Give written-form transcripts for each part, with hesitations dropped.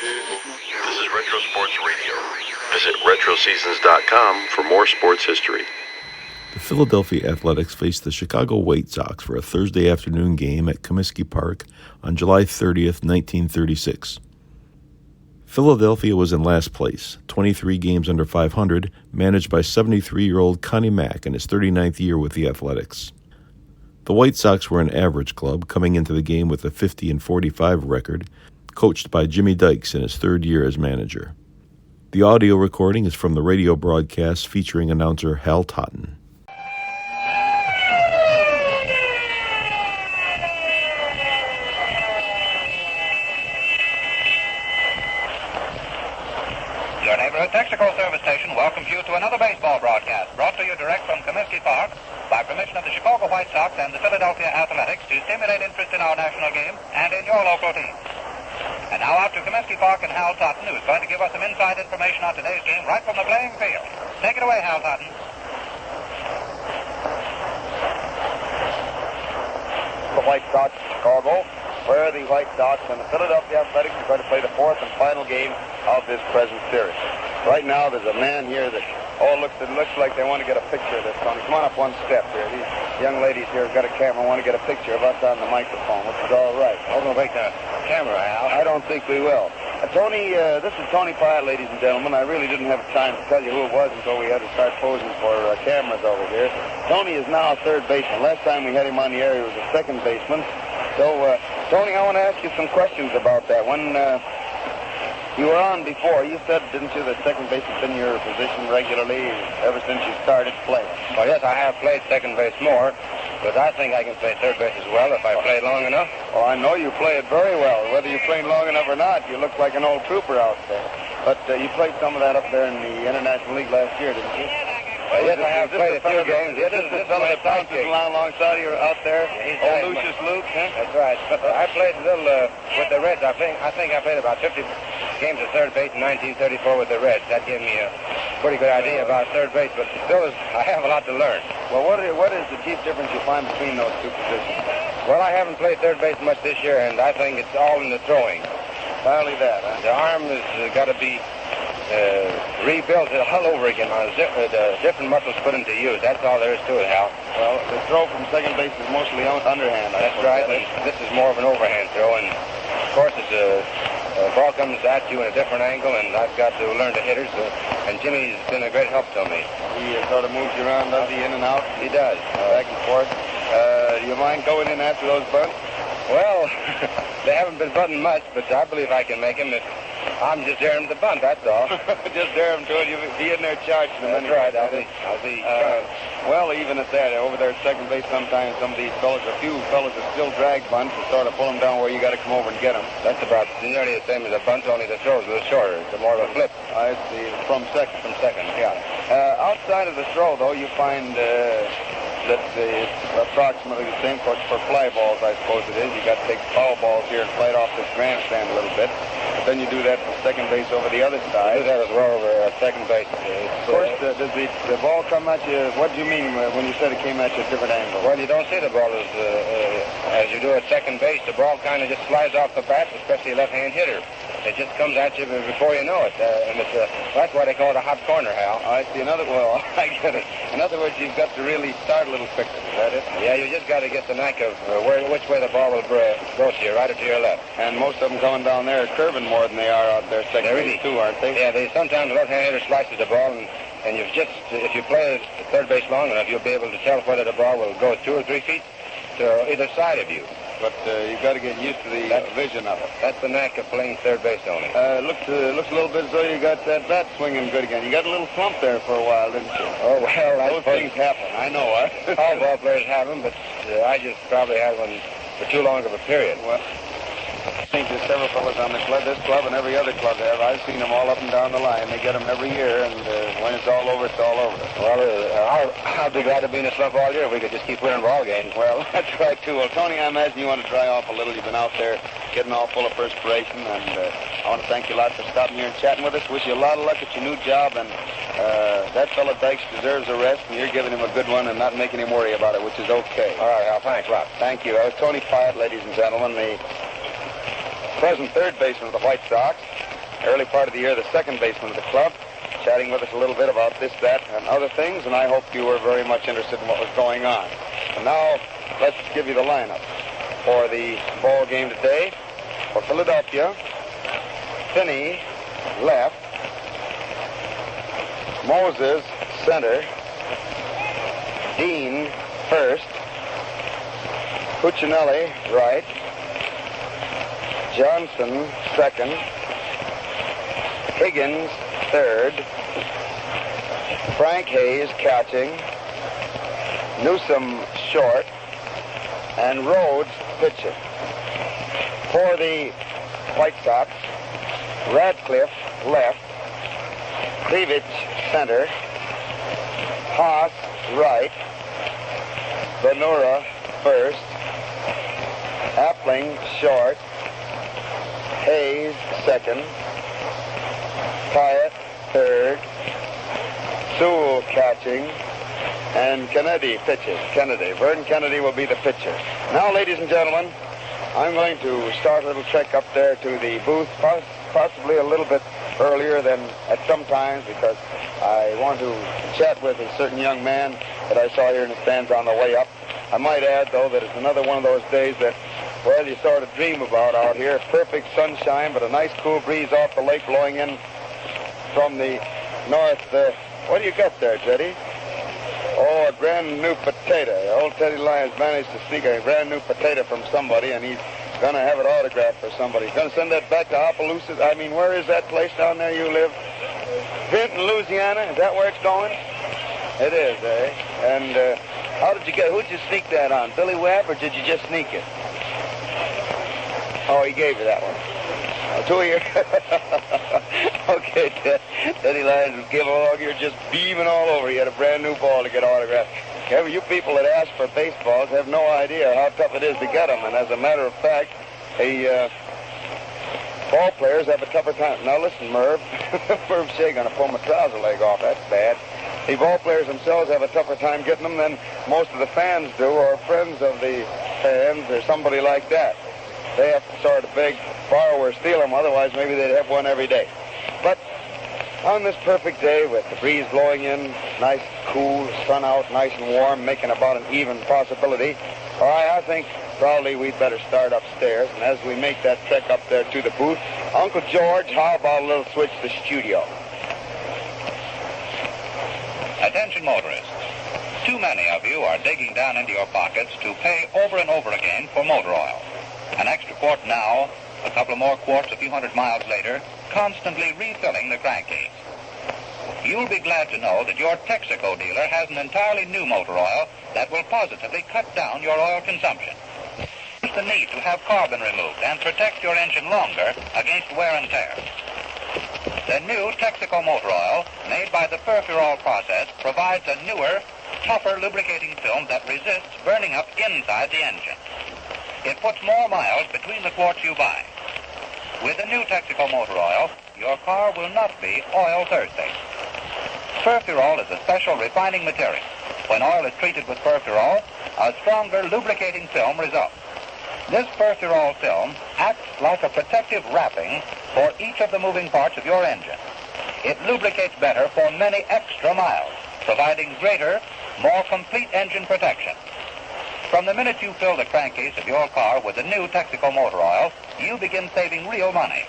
This is Retro Sports Radio. Visit RetroSeasons.com for more sports history. The Philadelphia Athletics faced the Chicago White Sox for a Thursday afternoon game at Comiskey Park on July 30th, 1936. Philadelphia was in last place, 23 games under 500, managed by 73-year-old Connie Mack in his 39th year with the Athletics. The White Sox were an average club, coming into the game with a 50-45 record, coached by Jimmy Dykes in his third year as manager. The audio recording is from the radio broadcast featuring announcer Hal Totten. Your neighborhood Texaco service station welcomes you to another baseball broadcast brought to you direct from Comiskey Park by permission of the Chicago White Sox and the Philadelphia Athletics to stimulate interest in our national game and in your local team. And now out to Comiskey Park and Hal Totten, who's going to give us some inside information on today's game right from the playing field. Take it away, Hal Totten. The White Sox of Chicago, where the White Sox and the Philadelphia Athletics are going to play the fourth and final game of this present series. Right now, there's a man here that looks like they want to get a picture of this, Tony. Come on up one step here. These young ladies here have got a camera and want to get a picture of us on the microphone, which is all right. We're going to make the camera, Hal. I don't think we will. Tony, this is Tony Pyatt, ladies and gentlemen. I really didn't have time to tell you who it was until we had to start posing for cameras over here. Tony is now a third baseman. Last time we had him on the air, he was a second baseman. So, Tony, I want to ask you some questions about that. When you were on before, you said, didn't you, that second base has been your position regularly ever since you started playing? Well, yes, I have played second base more, but I think I can play third base as well if I play long enough. Oh, I know you play it very well. Whether you played long enough or not, you look like an old trooper out there. But you played some of that up there in the International League last year, didn't you? Yes, I have played a few games. This is the fellow that bounces alongside you out there? Old Lucius Luke, huh? That's right. I played a little with the Reds. I think I played about 50 games at third base in 1934 with the Reds. That gave me a pretty good idea about third base, but still, I have a lot to learn. Well, what is the chief difference you find between those two positions? Well, I haven't played third base much this year, and I think it's all in the throwing. Entirely that, huh? The arm has got to be rebuilt all over again. Different muscles put into use. That's all there is to it, Hal. Well, the throw from second base is mostly underhand. That's right. And this is more of an overhand throw, and of course, it's a ball comes at you in a different angle, and I've got to learn to hitters. And Jimmy's been a great help to me. He sort of moves you around, does he, in and out? He does. Back and forth. Do you mind going in after those bunts? Well, they haven't been bunting much, but I believe I can make them if I'm just daring to bunt, that's all. Just dare him to it. You'll be in there charging them. That's right. I'll be well, even at that, over there at second base, sometimes some of these fellas, a few fellas that still drag bunts to sort of pull them down where you got to come over and get them. That's about nearly the same as a bunt, only the throw's a little shorter. It's more of a flip. I see. From second. From second, yeah. Outside of the throw, though, you find that it's approximately the same for fly balls, I suppose it is. You got to take foul balls here and play it off this grandstand a little bit. But then you do that from second base over the other side. I do that as well over second base. Of course, does the ball come at you? What do you mean when you said it came at you at a different angle? Well, you don't see the ball as you do at second base. The ball kind of just flies off the bat, especially a left-hand hitter. It just comes at you before you know it. And that's why they call it a hot corner, Hal. I see. I get it. In other words, you've got to really start a little quicker. Is that it? Yeah, you just got to get the knack of which way the ball will go to you, right or to your left. And most of them coming down there are curving more than they are out there second base too, aren't they? Yeah, sometimes the left-hand hitter slices the ball, and if you play third base long enough, you'll be able to tell whether the ball will go 2 or 3 feet to either side of you. But you've got to get used to the vision of it. That's the knack of playing third base only. Looks a little bit as though you got that bat swinging good again. You got a little slump there for a while, didn't you? Oh, well, those things happen. I know, huh? All ball players have them, but I just probably had one for too long of a period. Well, I think there's several fellas on this club and every other club have. I've seen them all up and down the line. They get them every year, and when it's all over, it's all over. Well, I'll be glad to be in the slump all year if we could just keep winning ball games. Well, that's right, too. Well, Tony, I imagine you want to dry off a little. You've been out there getting all full of perspiration, and I want to thank you a lot for stopping here and chatting with us. Wish you a lot of luck at your new job, and that fella Dykes deserves a rest, and you're giving him a good one and not making him worry about it, which is okay. All right, Al, thanks a lot. Thank you. That was Tony Pyatt, ladies and gentlemen, the present third baseman of the White Sox. early part of the year, the second baseman of the club, chatting with us a little bit about this, that, and other things, and I hope you were very much interested in what was going on. And now, let's give you the lineup for the ball game today. For Philadelphia, Finney, left. Moses, center. Dean, first. Cuccinelli, right. Johnson, second. Higgins, third. Frank Hayes, catching. Newsom, short. And Rhodes, pitching. For the White Sox, Radcliff, left. Kreevich, center. Haas, right. Venura, first. Appling, short. Hayes, second. Pyatt, third. Sewell, catching. And Kennedy pitches. Vernon Kennedy will be the pitcher. Now, ladies and gentlemen, I'm going to start a little trek up there to the booth, possibly a little bit earlier than at some times, because I want to chat with a certain young man that I saw here in the stands on the way up. I might add, though, that it's another one of those days that, well, you sort of dream about out here. Perfect sunshine, but a nice cool breeze off the lake blowing in from the north. What do you got there, Teddy? Oh, a brand new potato. Old Teddy Lyons managed to sneak a brand new potato from somebody, and he's going to have it autographed for somebody. He's going to send that back to Opelousas. I mean, where is that place down there you live? Vinton, Louisiana? Is that where it's going? It is, eh? And who'd you sneak that on? Billy Webb, or did you just sneak it? Oh, he gave you that one. Two of you. Okay, Teddy Lyons was giving along. You're just beaming all over. He had a brand new ball to get autographed. You people that ask for baseballs have no idea how tough it is to get them. And as a matter of fact, ball players have a tougher time. Now listen, Merv. Merv Shea going to pull my trouser leg off. That's bad. The ball players themselves have a tougher time getting them than most of the fans do, or friends of the fans, or somebody like that. They have to sort of beg, borrow, or steal them. Otherwise, maybe they'd have one every day. But on this perfect day with the breeze blowing in, nice, cool, sun out, nice and warm, making about an even possibility, I think probably we'd better start upstairs. And as we make that trek up there to the booth, Uncle George, how about a little switch to studio? Attention motorists. Too many of you are digging down into your pockets to pay over and over again for motor oil. An extra quart now, a couple of more quarts a few hundred miles later, constantly refilling the crankcase. You'll be glad to know that your Texaco dealer has an entirely new motor oil that will positively cut down your oil consumption. There's the need to have carbon removed and protect your engine longer against wear and tear. The new Texaco motor oil, made by the Furfurol process, provides a newer, tougher lubricating film that resists burning up inside the engine. It puts more miles between the quarts you buy. With the new Texaco motor oil, your car will not be oil thirsty. Furfurol is a special refining material. When oil is treated with Furfurol, a stronger lubricating film results. This Furfurol film acts like a protective wrapping for each of the moving parts of your engine. It lubricates better for many extra miles, providing greater, more complete engine protection. From the minute you fill the crankcase of your car with the new Texaco motor oil, you begin saving real money.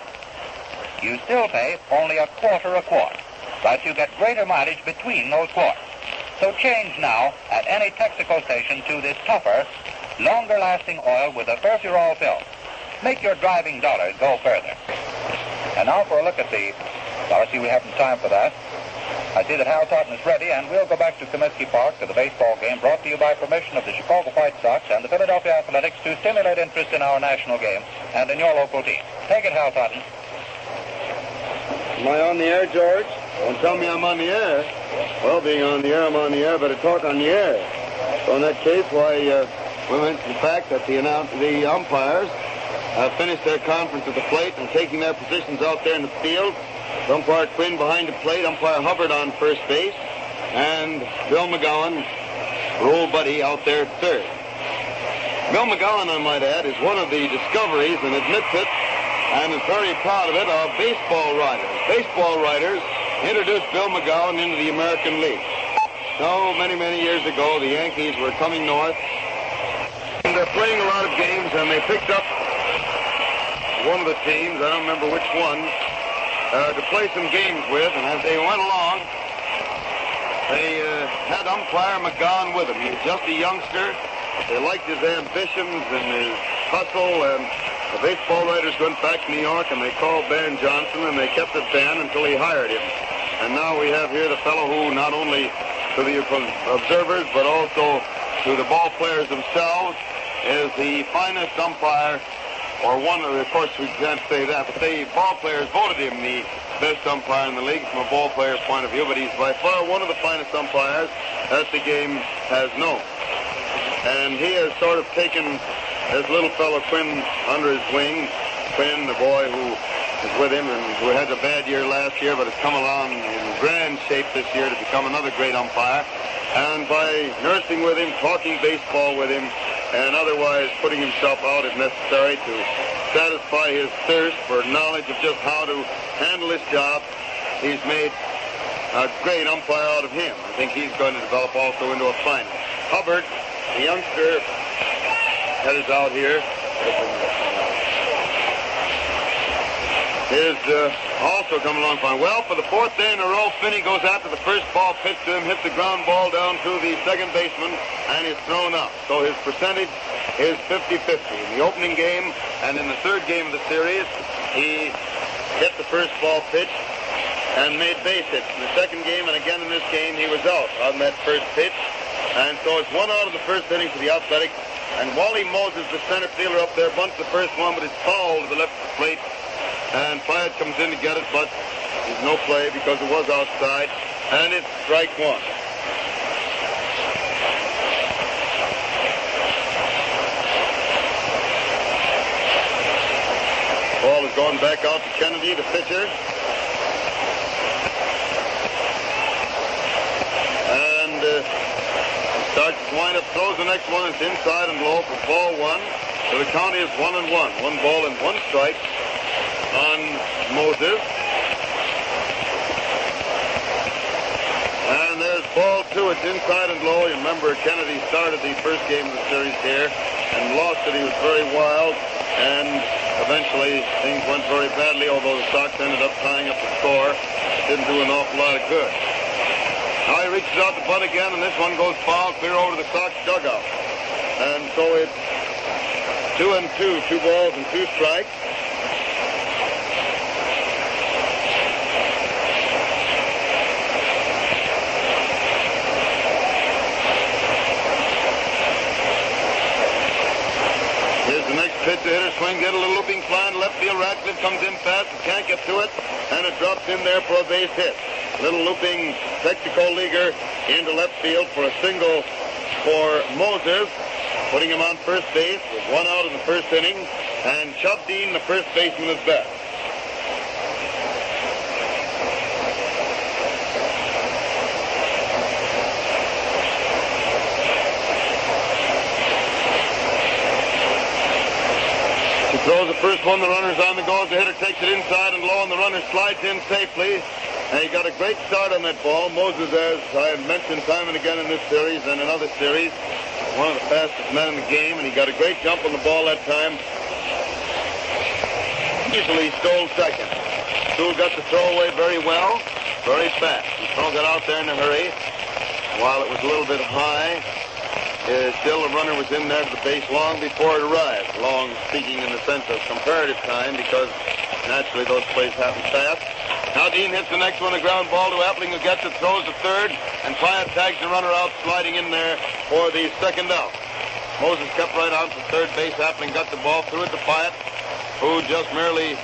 You still pay only a quarter a quart, but you get greater mileage between those quarts. So change now at any Texaco station to this tougher, longer-lasting oil with a Furfurol film. Make your driving dollars go further. And now for a look at the... Well, I see we haven't time for that. I see that Hal Totten is ready, and we'll go back to Comiskey Park to the baseball game brought to you by permission of the Chicago White Sox and the Philadelphia Athletics to stimulate interest in our national game and in your local team. Take it, Hal Totten. Am I on the air, George? Don't tell me I'm on the air. Well, being on the air, I'm on the air, better talk on the air. So in that case, why, we mentioned the fact that the umpires have finished their conference at the plate and taking their positions out there in the field. Umpire Quinn behind the plate, umpire Hubbard on first base, and Bill McGowan, her old buddy, out there at third. Bill McGowan, I might add, is one of the discoveries, and admits it, and is very proud of it, are baseball writers. Baseball writers introduced Bill McGowan into the American League. So many, many years ago, the Yankees were coming north, and they're playing a lot of games, and they picked up one of the teams, I don't remember which one, to play some games with, and as they went along, they had umpire McGowan with them. He was just a youngster. They liked his ambitions and his hustle, and the baseball writers went back to New York, and they called Ben Johnson, and they kept it Ben until he hired him. And now we have here the fellow who, not only to the observers, but also to the ball players themselves, is the finest umpire, or one of course we can't say that, but the ball players voted him the best umpire in the league from a ball player's point of view, but he's by far one of the finest umpires that the game has known. And he has sort of taken this little fellow Quinn under his wing. Quinn, the boy who is with him and who had a bad year last year, but has come along in grand shape this year to become another great umpire. And by nursing with him, talking baseball with him, and otherwise putting himself out if necessary to satisfy his thirst for knowledge of just how to handle his job, he's made a great umpire out of him. I think he's going to develop also into a final. Hubbard, the youngster, headers out here, is also coming along fine. Well, for the fourth day in a row, Finney goes after the first ball pitched to him, hits the ground ball down to the second baseman, and is thrown out. So his percentage is 50-50. In the opening game and in the third game of the series, he hit the first ball pitch and made base hits. In the second game and again in this game, he was out on that first pitch. And so it's 1 out of the first inning for the Athletics. And Wally Moses, the center fielder up there, bunts the first one, but it's fouled to the left plate. And Pyatt comes in to get it, but there's no play because it was outside. And it's strike one. Ball is going back out to Kennedy, the pitcher. And starts to wind up, throws the next one. It's inside and low for ball one. So the count is 1-1. 1 ball and 1 strike on Moses. And there's ball 2. It's inside and low. You remember Kennedy started the first game of the series here and lost it. He was very wild. And eventually things went very badly, although the Sox ended up tying up the score. It didn't do an awful lot of good. Now he reaches out the butt again, and this one goes foul clear over to the Sox dugout. And so it's 2-2, 2 balls and 2 strikes. Here's the next pitch. The hitter swing, get a little looping fly in left field. Radcliffe comes in fast, can't get to it, and it drops in there for a base hit. Little looping Texaco leaguer into left field for a single for Moses, putting him on first base with 1 out in the first inning, and Chub Dean, the first baseman, is back. He throws the first one, the runner's on the go. The hitter takes it inside and low, and the runner slides in safely. And he got a great start on that ball. Moses, as I have mentioned time and again in this series and in other series, one of the fastest men in the game, and he got a great jump on the ball that time. Easily stole second. Sewell got the throw away very well, very fast. He got out there in a hurry. While it was a little bit high, still the runner was in there to the base long before it arrived. Long speaking in the sense of comparative time, because naturally those plays happen fast. Now Dean hits the next one, a ground ball to Appling, who gets it, throws the third, and Pyatt tags the runner out, sliding in there for the second out. Moses kept right out to third base. Appling got the ball, threw it to Pyatt, who just merely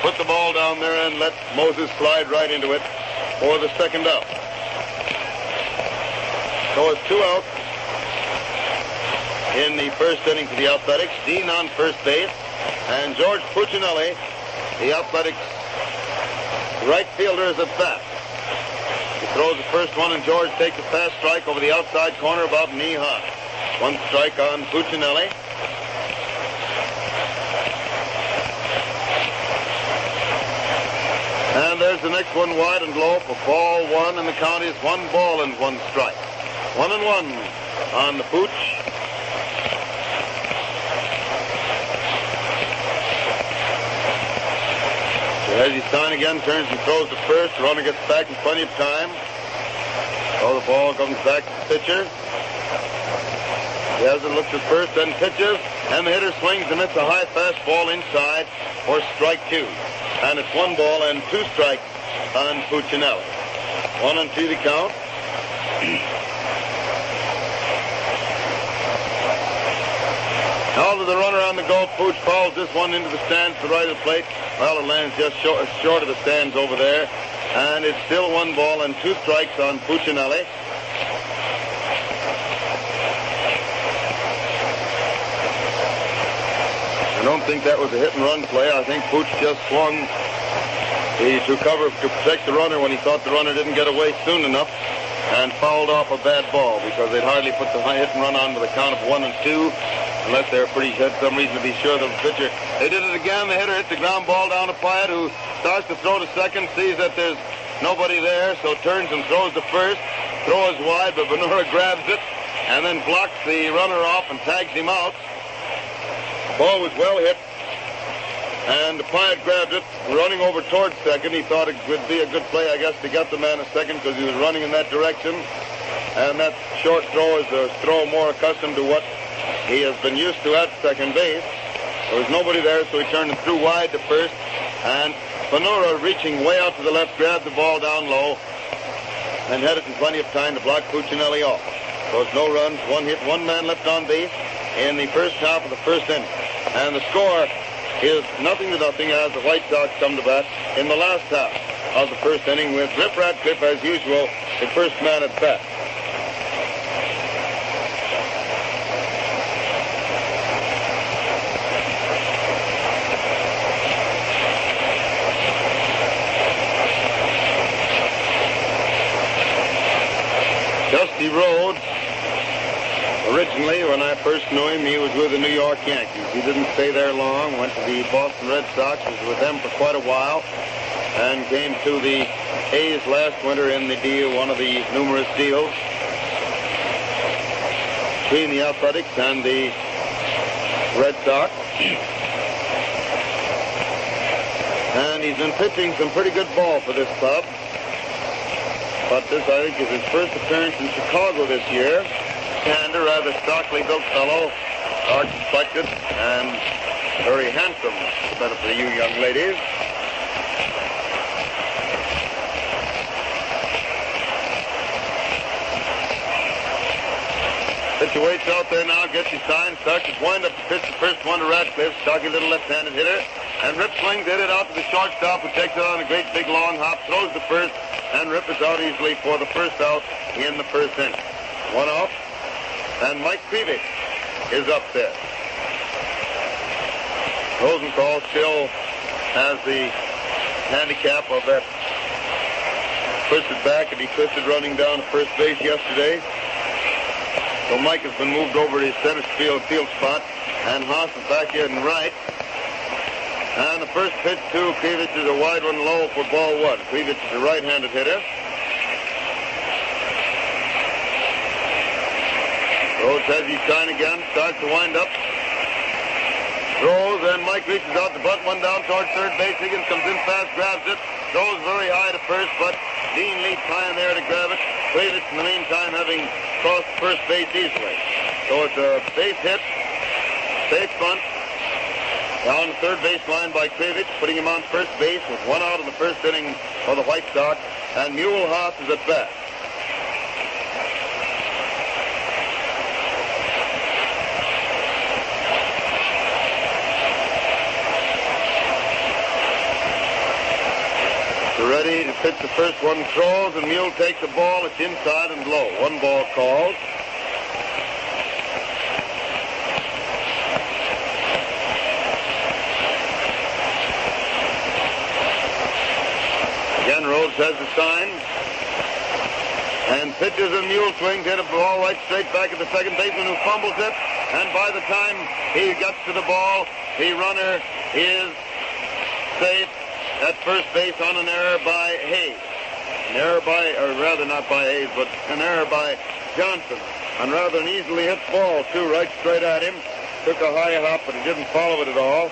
put the ball down there and let Moses slide right into it for the second out. So it's 2 outs in the first inning for the Athletics. Dean on first base, and George Puccinelli, the Athletics right fielder, is at bat. He throws the first one, and George takes a fast strike over the outside corner about knee high. 1 strike on Puccinelli. there's the next one wide and low for ball one, and the count is 1 ball and 1 strike. 1-1 on the pooch. So as he sign again, turns and throws to first. The runner gets back in plenty of time. So the ball comes back to the pitcher. He has it, looks at first, then pitches, and the hitter swings and hits a high fastball inside for strike 2. And it's 1 ball and 2 strikes on Puccinelli. 1-2 the count. Now to the runner on the go. Pooch fouls this one into the stands to the right of the plate. Well, it lands just short of the stands over there. And it's still 1 ball and 2 strikes on Puccinelli. I don't think that was a hit-and-run play. I think Pooch just swung to protect the runner when he thought the runner didn't get away soon enough and fouled off a bad ball because they'd hardly put the hit-and-run on with a count of 1-2 unless they had some reason to be sure the pitcher. They did it again. The hitter hits the ground ball down to Pyatt, who starts to throw to second, sees that there's nobody there, so turns and throws to first. Throw is wide, but Venura grabs it and then blocks the runner off and tags him out. The ball was well hit, and Pyatt grabbed it, running over towards second. He thought it would be a good play, I guess, to get the man a second because he was running in that direction. And that short throw is a throw more accustomed to what he has been used to at second base. There was nobody there, so he turned and threw wide to first. And Venura, reaching way out to the left, grabbed the ball down low and had it in plenty of time to block Puccinelli off. So it's no runs, 1 hit, 1 man left on base in the first half of the first inning. And the score is 0-0 as the White Sox come to bat in the last half of the first inning with Rip Radcliffe, as usual, the first man at bat. Dusty Rhodes, originally, when I first knew him, he was with the New York Yankees. He didn't stay there long, went to the Boston Red Sox, was with them for quite a while, and came to the A's last winter in the deal, one of the numerous deals between the Athletics and the Red Sox. And he's been pitching some pretty good ball for this club. But this, I think, is his first appearance in Chicago this year. And a rather stockily built fellow, dark complected, and very handsome, better for you young ladies. Pitcher waits out there now, gets his sign, starts his wind-up to pitch the first one to Radcliffe, stocky little left-handed hitter. And Rip swings, hit it out to the shortstop, who takes it on a great big long hop, throws the first, and Rip is out easily for the first out in the first inning. 1 off, and Mike Kreevich is up there. Rosenthal still has the handicap of that twisted back, and he twisted running down to first base yesterday. So Mike has been moved over to his center field spot, and Haas is back here in right. And the first pitch to Kreevich is a wide one low for ball 1. Kreevich is a right-handed hitter. Rhodes has his sign again, starts to wind up. Throws, and Mike reaches out to bunt one down towards third base. Higgins comes in fast, grabs it, throws very high to first, but Dean leaps high in there to grab it. Kreevich, in the meantime, having crossed first base easily. So it's a base hit, safe bunt. Down the third base line by Kreevich, putting him on first base with 1 out in the first inning for the White Sox, and Mule Haas is at bat. So ready to pitch the first one, throws, and Mule takes the ball. It's inside and low. 1 ball called. Again, Rhodes has the sign. And pitches and Mule swings, hit a ball right straight back at the second baseman, who fumbles it. And by the time he gets to the ball, the runner is safe at first base on an error by Hayes. An error by, or rather not by Hayes, but an error by Johnson. And rather an easily hit ball, too, right straight at him. Took a high hop, but he didn't follow it at all.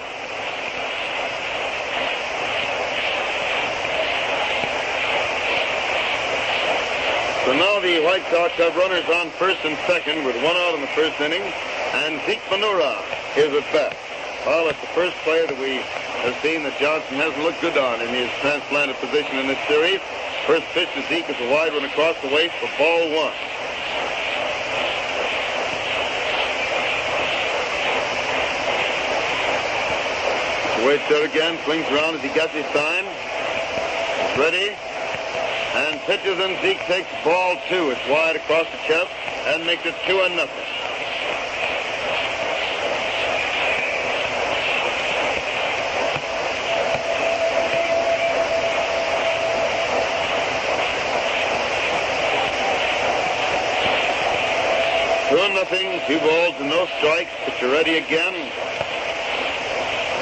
So now the White Sox have runners on first and second with one out in the first inning, and Zeke Manura is at bat. Well, it's the first player that we have seen that Johnson hasn't looked good on in his transplanted position in this series. First pitch to Zeke is a wide one across the waist for ball one. He waits there again, swings around as he gets his sign. He's ready. And pitches, and Zeke takes ball two. It's wide across the chest and makes it 2-0. Nothing, 2 balls and no strikes. Pitcher ready again.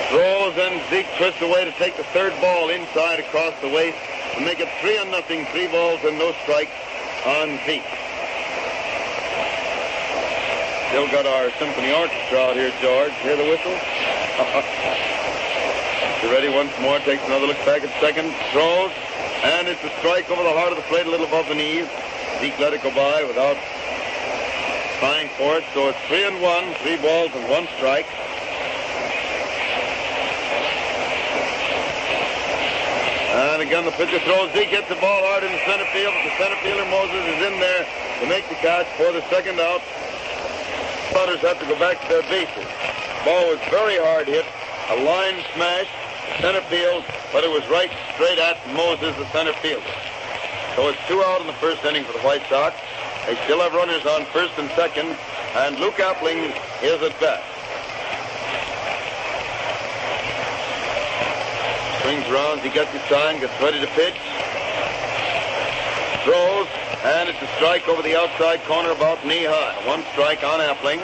Throws, and Zeke twists away to take the third ball inside across the waist to make it 3-0. 3 balls and no strikes on Zeke. Still got our symphony orchestra out here, George. Hear the whistle? Pitcher ready once more. Takes another look back at second. Throws, and it's a strike over the heart of the plate, a little above the knees. Zeke let it go by without trying for it, so it's 3-1, 3 balls and 1 strike. And again, the pitcher throws. Zeke hits the ball hard in the center field. The center fielder, Moses, is in there to make the catch for the second out. Runners have to go back to their bases. The ball was very hard hit, a line smash, center field, but it was right straight at Moses, the center fielder. So it's 2 out in the first inning for the White Sox. They still have runners on first and second, and Luke Appling is at bat. Swings around, he gets his sign, gets ready to pitch. Throws, and it's a strike over the outside corner about knee high. 1 strike on Appling.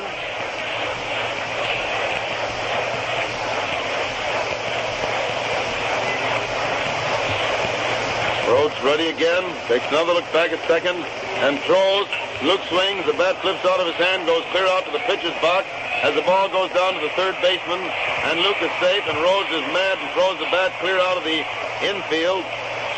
Rhodes ready again, takes another look back at second, and throws. Luke swings, the bat flips out of his hand, goes clear out to the pitcher's box as the ball goes down to the third baseman, and Luke is safe, and Rhodes is mad and throws the bat clear out of the infield.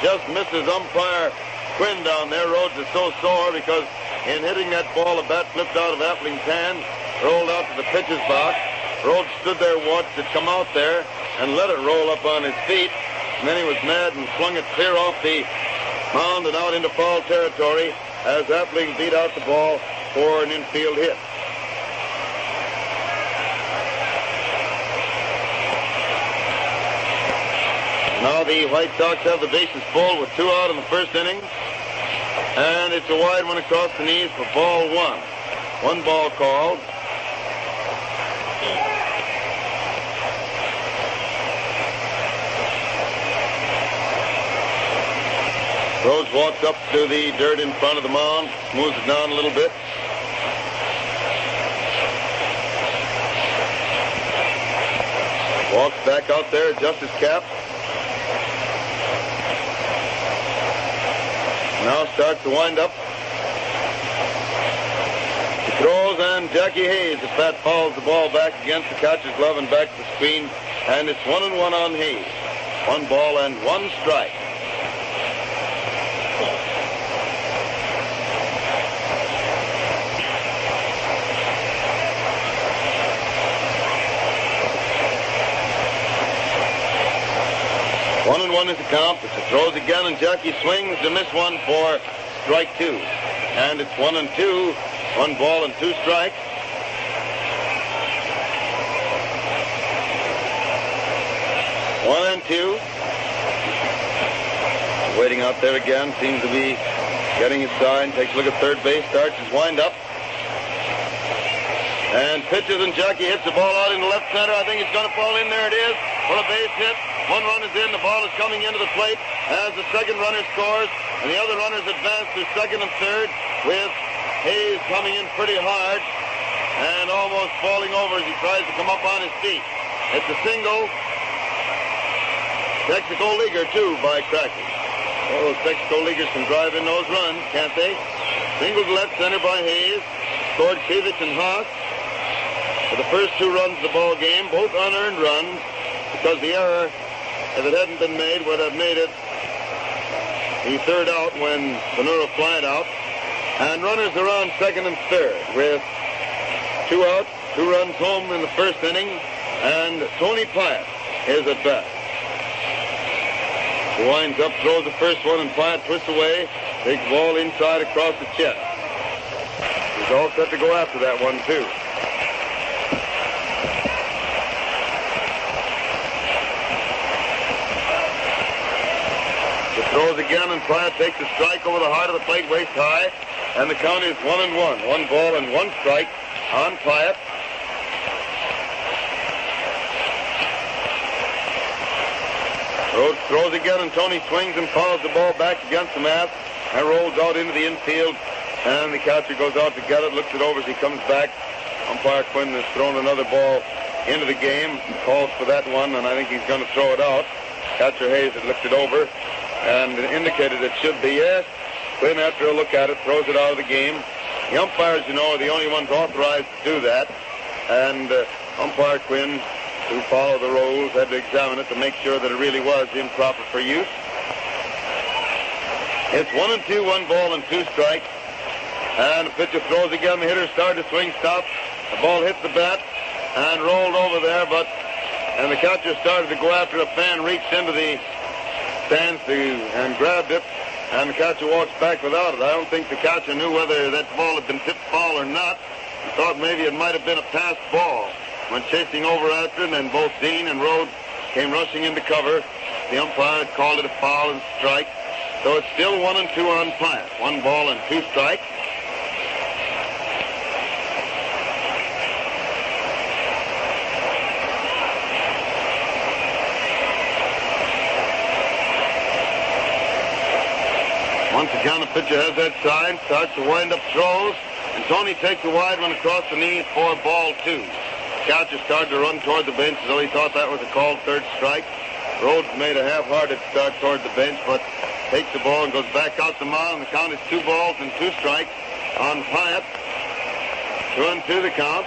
Just misses umpire Quinn down there. Rhodes is so sore because in hitting that ball, the bat flipped out of Appling's hand, rolled out to the pitcher's box. Rhodes stood there, watched it come out there, and let it roll up on his feet. And then he was mad and flung it clear off the mound and out into foul territory as Appling beat out the ball for an infield hit. Now the White Sox have the bases full with 2 out in the first inning. And it's a wide one across the knees for ball 1. 1 ball called. Rhodes walks up to the dirt in front of the mound, moves it down a little bit. Walks back out there, adjusts his cap. Now starts to wind up. He throws, and Jackie Hayes, the bat, fouls the ball back against the catcher's glove and back to the screen, and it's 1-1 on Hayes. 1 ball and 1 strike. One and one is the count. It's a throws again, and Jackie swings to miss one for strike 2. And it's 1-2, 1 ball and 2 strikes. One and two. Waiting out there again, seems to be getting his sign. Takes a look at third base, starts his wind up. And pitches, and Jackie hits the ball out into left center. I think it's going to fall in. There it is for a base hit. 1 run is in. The ball is coming into the plate as the second runner scores, and the other runners advance to second and third with Hayes coming in pretty hard and almost falling over as he tries to come up on his feet. It's a single. Texaco Leaguer, too, by Crackers. Oh, those Texaco Leaguers can drive in those runs, can't they? Single to left center by Hayes. Scored Kreevich and Haas. For the first 2 runs of the ball game, both unearned runs, because the error, if it hadn't been made, would have made it the third out when Venura flied out. And runners are on second and third with 2 outs, 2 runs home in the first inning, and Tony Pyatt is at bat. He winds up, throws the first one, and Pyatt twists away, takes the ball inside across the chest. He's all set to go after that one, too. He throws again, and Pyatt takes a strike over the heart of the plate, waist high, and the count is 1-1. 1 ball and 1 strike on Pyatt. Rhodes throws again, and Tony swings and follows the ball back against the mat and rolls out into the infield. And the catcher goes out to get it, looks it over as he comes back. Umpire Quinn has thrown another ball into the game, calls for that one, and I think he's going to throw it out. Catcher Hayes had looked it over and indicated it should be yes. Quinn, after a look at it, throws it out of the game. The umpires, you know, are the only ones authorized to do that. And Umpire Quinn, who follow the rules, had to examine it to make sure that it really was improper for use. It's 1-2, 1 ball and 2 strikes. And the pitcher throws again. The hitter started to swing, stops. The ball hit the bat and rolled over there, and the catcher started to go after a fan, reached into the stands and grabbed it, and the catcher walks back without it. I don't think the catcher knew whether that ball had been tipped foul or not. He thought maybe it might have been a passed ball. Went chasing over after it, and both Dean and Rhodes came rushing into cover. The umpire called it a foul and strike. So it's still 1-2 on Pyatt. 1 ball and 2 strikes. Once again, the pitcher has that sign, starts to wind up throws, and Tony takes a wide one across the knees for ball 2. Catcher started to run toward the bench, so he thought that was a called third strike. Rhodes made a half-hearted start toward the bench, but takes the ball and goes back out the mound. The count is 2 balls and 2 strikes on Pyatt. 2-2 the count.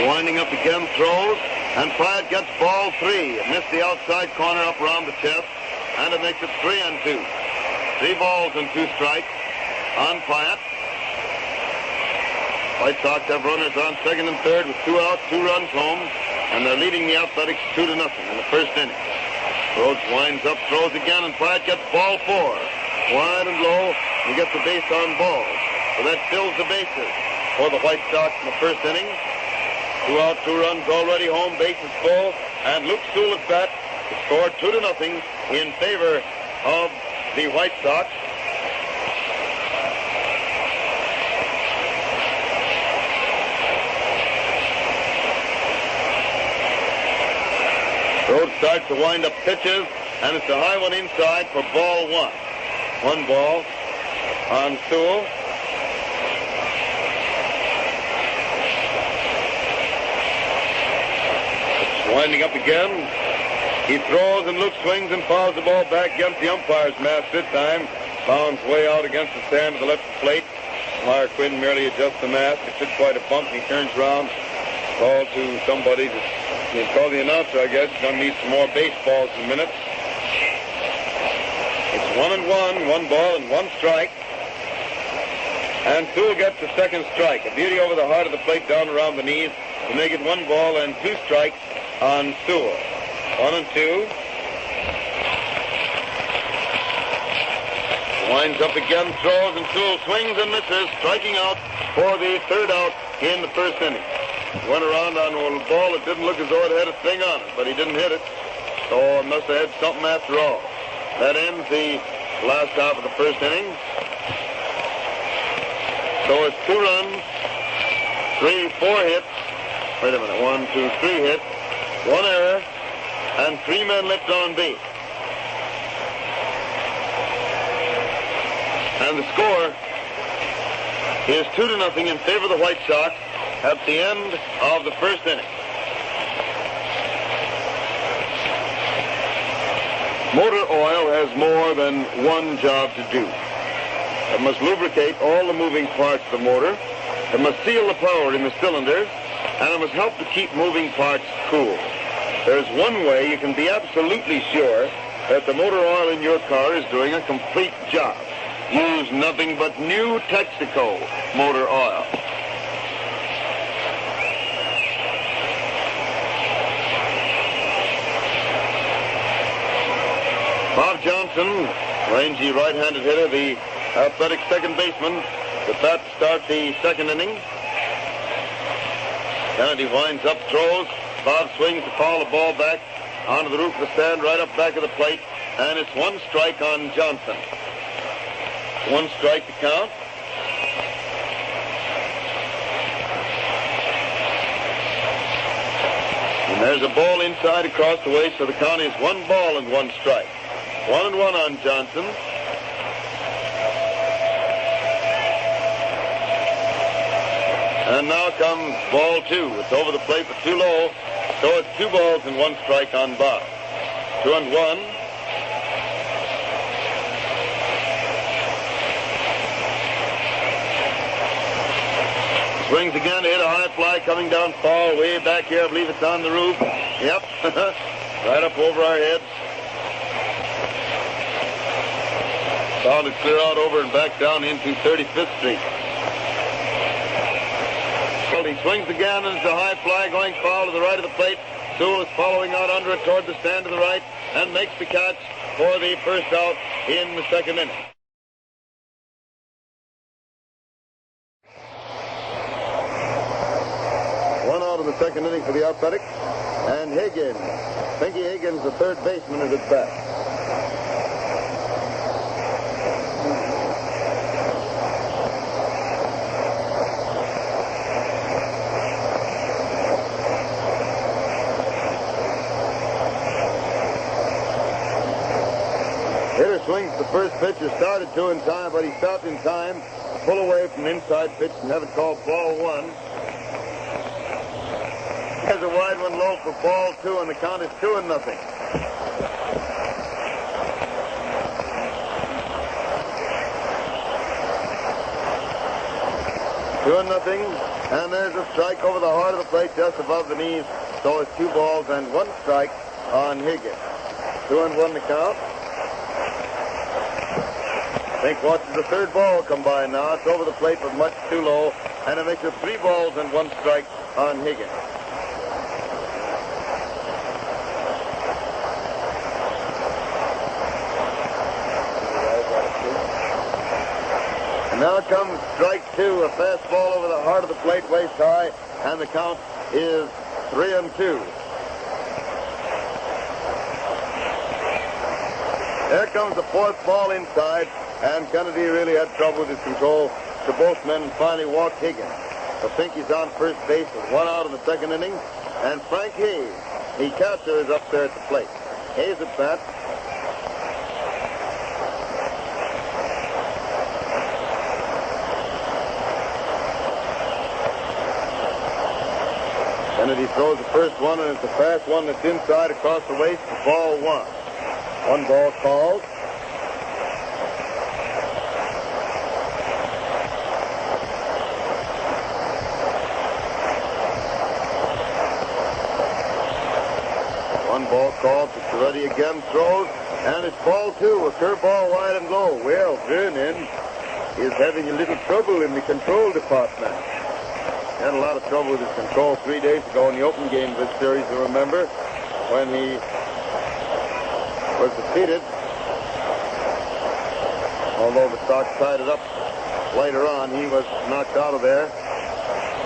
Winding up again, throws, and Pyatt gets ball 3. It missed the outside corner up around the chest, and it makes it 3-2. 3 balls and 2 strikes on Pyatt. White Sox have runners on second and third with 2 outs, 2 runs home, and they're leading the Athletics 2-0 in the first inning. Rhodes winds up, throws again, and Pyatt gets ball 4. Wide and low, he gets the base on balls. So that fills the bases for the White Sox in the first inning. 2 out, 2 runs already home, bases full, and Luke Sewell at bat to score 2-0 in favor of the White Sox. Rhodes starts to wind up pitches, and it's a high one inside for ball 1. 1 ball on Sewell. Winding up again. He throws and Luke swings and fouls the ball back against the umpire's mask this time. Bounds way out against the stand to the left of the plate. Umpire Quinn merely adjusts the mask. It took quite a bump, and he turns around, calls to somebody. He'll call the announcer, I guess. He's going to need some more baseballs in a minute. It's 1-1, 1 ball and 1 strike. And Sewell gets the second strike. A beauty over the heart of the plate down around the knees to make it 1 ball and 2 strikes on Sewell. 1-2. Winds up again, throws, and Sewell swings and misses, striking out for the third out in the first inning. Went around on a ball that didn't look as though it had a thing on it, but he didn't hit it, so it must have had something after all. That ends the last half of the first inning. So it's 2 runs, 4 hits. Wait a minute, 1, 2, 3 hits. 1 error, and 3 men left on base. And the score is 2-0 in favor of the White Sox at the end of the first inning. Motor oil has more than one job to do. It must lubricate all the moving parts of the motor. It must seal the power in the cylinders, and it must help to keep moving parts cool. There's one way you can be absolutely sure that the motor oil in your car is doing a complete job. Use nothing but new Texaco motor oil. Bob Johnson, rangy right-handed hitter, the athletic second baseman, the bat to start the second inning. Kennedy winds up, throws. Bob swings to foul the ball back onto the roof of the stand, right up back of the plate, and it's one strike on Johnson. One strike to count. And there's a ball inside across the way, so the count is 1 ball and 1 strike. 1-1 on Johnson. And now comes ball 2. It's over the plate, but too low. So it's 2 balls and 1 strike on Bob. 2-1. Swings again to hit a high fly coming down foul way back here. I believe it's on the roof. Yep. Right up over our heads. Fouled it clear out over and back down into 35th Street. Well, he swings again, and it's a high fly going foul to the right of the plate. Sewell is following out under it toward the stand to the right and makes the catch for the first out in the second inning. One out in the second inning for the Athletics, and Higgins, Pinky Higgins, the third baseman, is at bat. Hitter swings the first pitch, started to in time, but he stopped in time to pull away from the inside pitch and have it called ball 1. There's a wide one low for ball 2, and the count is 2-0. 2-0, and there's a strike over the heart of the plate just above the knees. So it's 2 balls and 1 strike on Higgins. 2-1 the count. Fink watches the third ball come by now. It's over the plate, but much too low, and it makes it 3 balls and 1 strike on Higgins. And now comes strike 2, a fastball over the heart of the plate, waist high, and the count is 3-2. There comes the 4th ball inside, and Kennedy really had trouble with his control to both men and finally walked Higgins. So Pinky's on first base with 1 out in the second inning, and Frank Hayes, the catcher, is up there at the plate. Hayes at bat. Kennedy throws the first one, and it's a fast one that's inside across the waist for ball 1. 1 ball called. One ball called. Picciarelli again throws, and it's ball 2, a curveball wide and low. Well, Vernon is having a little trouble in the control department. Had a lot of trouble with his control 3 days ago in the open game of this series, you remember, when he was defeated, although the Sox tied it up later on. He was knocked out of there.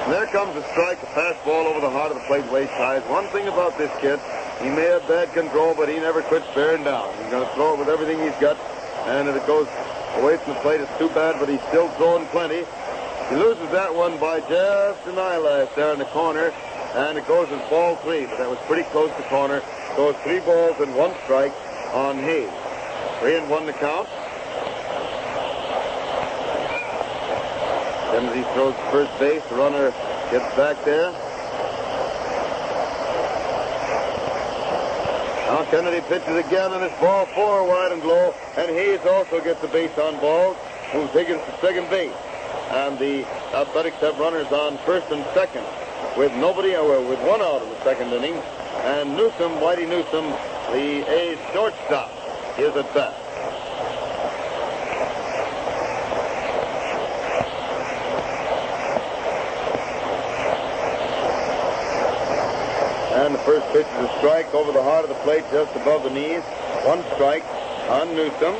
And there comes a strike, a fastball over the heart of the plate, waist high. One thing about this kid, he may have bad control, but he never quits bearing down. He's going to throw it with everything he's got, and if it goes away from the plate, it's too bad, but he's still throwing plenty. He loses that one by just an eyelash there in the corner, and it goes as ball 3, but that was pretty close to corner. So it's 3 balls and 1 strike on Hayes. 3-1 the count. Kennedy throws to first base. The runner gets back there. Now Kennedy pitches again, and it's ball 4 wide and low. And Hayes also gets a base on balls. Moves Higgins to second base. And the Athletics have runners on first and second with with 1 out in the second inning. And Newsom, Whitey Newsom, the A's shortstop, is at bat. And the first pitch is a strike over the heart of the plate, just above the knees. 1 strike on Newsom.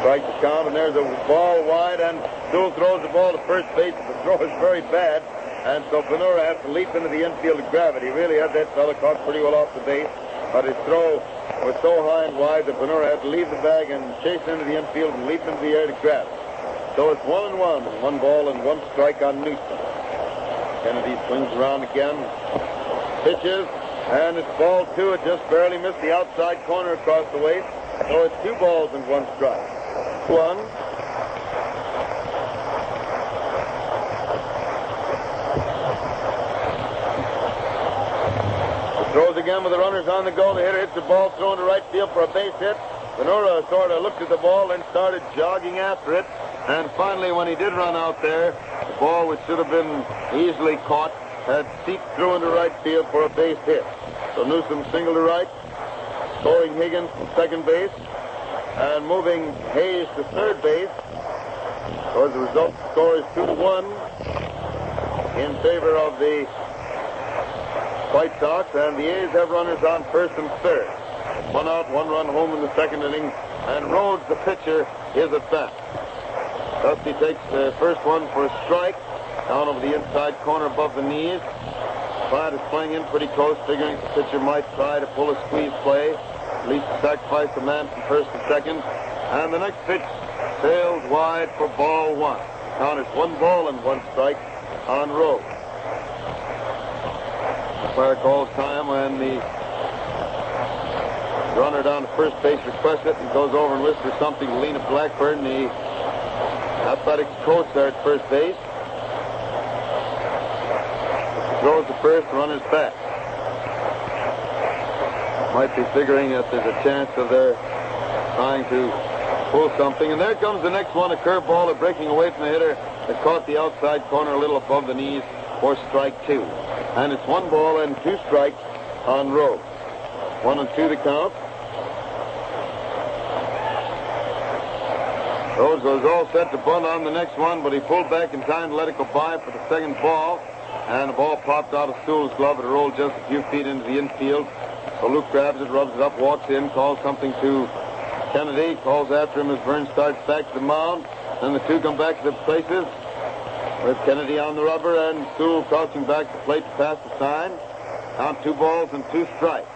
Strike the count, and there's a ball wide, and Sewell throws the ball to first base. The throw is very bad, and so Ventura has to leap into the infield to grab it. He really had that fella caught pretty well off the base, but his throw was so high and wide that Ventura had to leave the bag and chase into the infield and leap into the air to grab it. So it's 1-1, 1 ball and 1 strike on Newsom. Kennedy swings around again, pitches, and it's ball 2. It just barely missed the outside corner across the waist. So it's 2 balls and 1 strike. 1. Throws again with the runners on the go. The hitter hits the ball thrown to right field for a base hit. Ventura sort of looked at the ball and started jogging after it. And finally, when he did run out there, the ball, which should have been easily caught, had seeped through into right field for a base hit. So Newsom single to right, throwing Higgins to second base, and moving Hayes to third base. So as a result, the score is 2-1 in favor of the White Sox, and the A's have runners on first and third. 1 out, 1 run home in the second inning, and Rhodes, the pitcher, is at bat. Dusty takes the first one for a strike, down over the inside corner above the knees. Bryant is playing in pretty close, figuring the pitcher might try to pull a squeeze play, at least sacrifice the man from first to second. And the next pitch sails wide for ball 1. Count is 1 ball and 1 strike on Rhodes. Umpire calls time when the runner down to first base requests it and goes over and whispers something to Lena Blackburn, the Athletics coach there at first base. Throws the first, runner's back. Might be figuring that there's a chance of their trying to pull something. And there comes the next one, a curveball breaking away from the hitter that caught the outside corner a little above the knees for strike 2. And it's 1 ball and 2 strikes on Rhodes. 1-2 the count. Rhodes was all set to bunt on the next one, but he pulled back in time to let it go by for the second ball. And the ball popped out of Sewell's glove. It rolled just a few feet into the infield. So Luke grabs it, rubs it up, walks in, calls something to Kennedy, calls after him as Burns starts back to the mound. Then the two come back to their places with Kennedy on the rubber and Sewell crouching back to the plate to pass the sign. Count 2 balls and 2 strikes.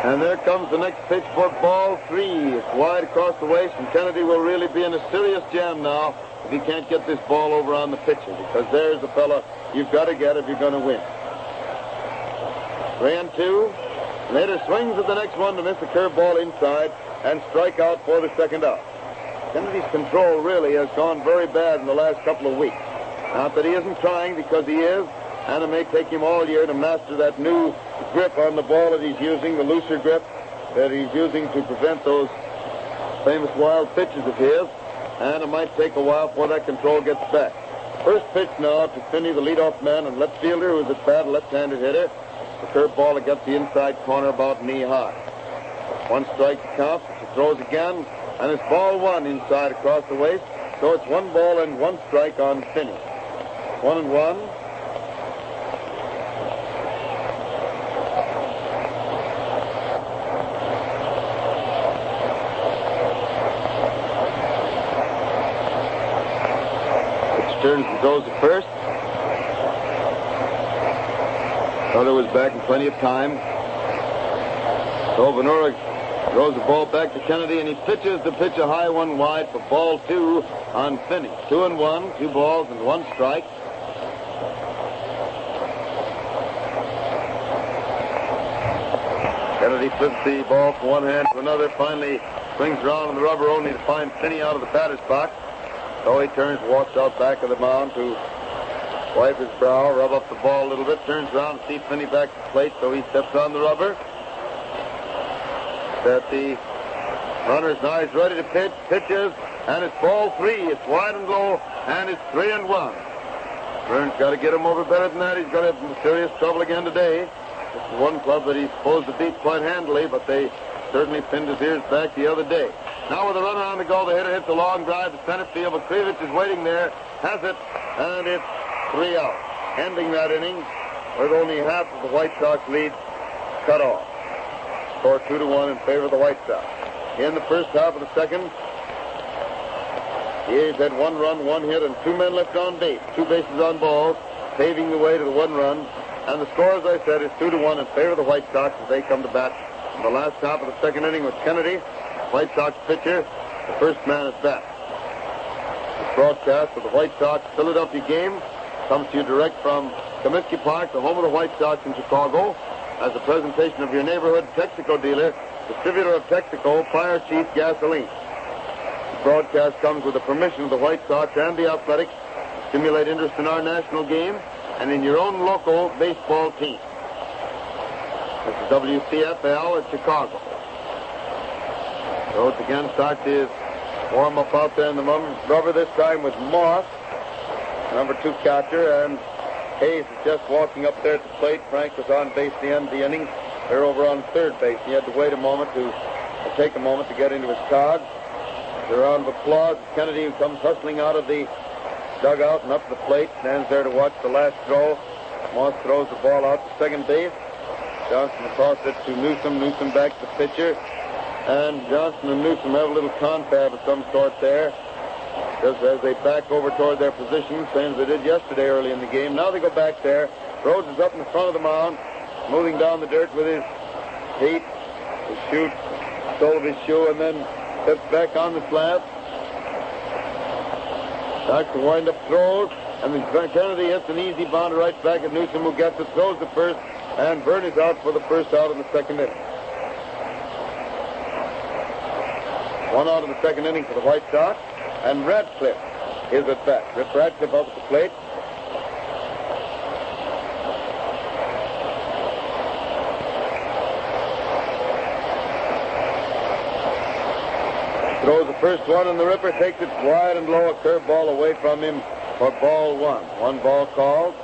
And there comes the next pitch for ball 3. It's wide across the waist, and Kennedy will really be in a serious jam now if he can't get this ball over on the pitcher, because there's the fella you've got to get if you're going to win. 3-2. Later swings at the next one to miss a curveball inside and strike out for the second out. Kennedy's control really has gone very bad in the last couple of weeks. Not that he isn't trying, because he is, and it may take him all year to master that new grip on the ball that he's using, the looser grip that he's using to prevent those famous wild pitches of his, and it might take a while before that control gets back. First pitch now to Finney, the leadoff man and left fielder, who's at bat, a left-handed hitter. The curveball that gets the inside corner about knee high. 1 strike to count. He throws again, and it's ball 1 inside across the waist. So it's 1 ball and 1 strike on Finney. 1-1. Turns and goes to first. Brother was back in plenty of time. So Ventura throws the ball back to Kennedy, and he pitches the pitch a high one wide for ball 2 on Finney. 2-1, 2 balls and 1 strike. Kennedy flips the ball from one hand to another, finally swings around on the rubber only to find Finney out of the batter's box. So he turns, walks out back of the mound to wipe his brow, rub up the ball a little bit, turns around to see Finney back to the plate, so he steps on the rubber. That the runner's now is ready to pitch, pitches, and it's ball 3. It's wide and low, and it's 3-1. Burns got to get him over better than that. He's going to have serious trouble again today. This is one club that he's supposed to beat quite handily, but they certainly pinned his ears back the other day. Now with a runner on the go, the hitter hits a long drive to center field, but Kreevich is waiting there, has it, and it's 3 out. Ending that inning with only half of the White Sox lead cut off. Score 2-1 in favor of the White Sox. In the first half of the second, the A's had 1 run, 1 hit, and 2 men left on base. 2 bases on balls, paving the way to the 1 run. And the score, as I said, is 2-1 in favor of the White Sox as they come to bat in the last half of the second inning with Kennedy, White Sox pitcher, the first man at bat. This broadcast of the White Sox Philadelphia game comes to you direct from Comiskey Park, the home of the White Sox in Chicago, as a presentation of your neighborhood Texaco dealer, distributor of Texaco Fire Chief Gasoline. The broadcast comes with the permission of the White Sox and the Athletics to stimulate interest in our national game and in your own local baseball team. This is WCFL at Chicago. Rhodes again starts his warm-up out there in the rubber, this time with Moss, number 2 catcher, and Hayes is just walking up there at the plate. Frank was on base at the end of the inning. They're over on third base. He had to wait a moment to take a moment to get into his cog. A round of applause. Kennedy, who comes hustling out of the dugout and up the plate, stands there to watch the last throw. Moss throws the ball out to second base. Johnson across it to Newsom. Newsom back to the pitcher. And Johnson and Newsom have a little confab of some sort there, just as they back over toward their position, same as they did yesterday early in the game. Now they go back there. Rhodes is up in the front of the mound, moving down the dirt with his feet, his shoe, sole of his shoe, and then steps back on the slab. Starts to wind up throws, and then Kennedy hits an easy bounder right back at Newsom, who gets it, throws the first, and Byrne is out for the first out in the second inning. 1 out in the second inning for the White Sox, and Radcliffe is at bat. Rip Radcliffe up at the plate. Throws the first one, and the Ripper takes it wide and low, a curveball away from him for ball 1. 1 ball called.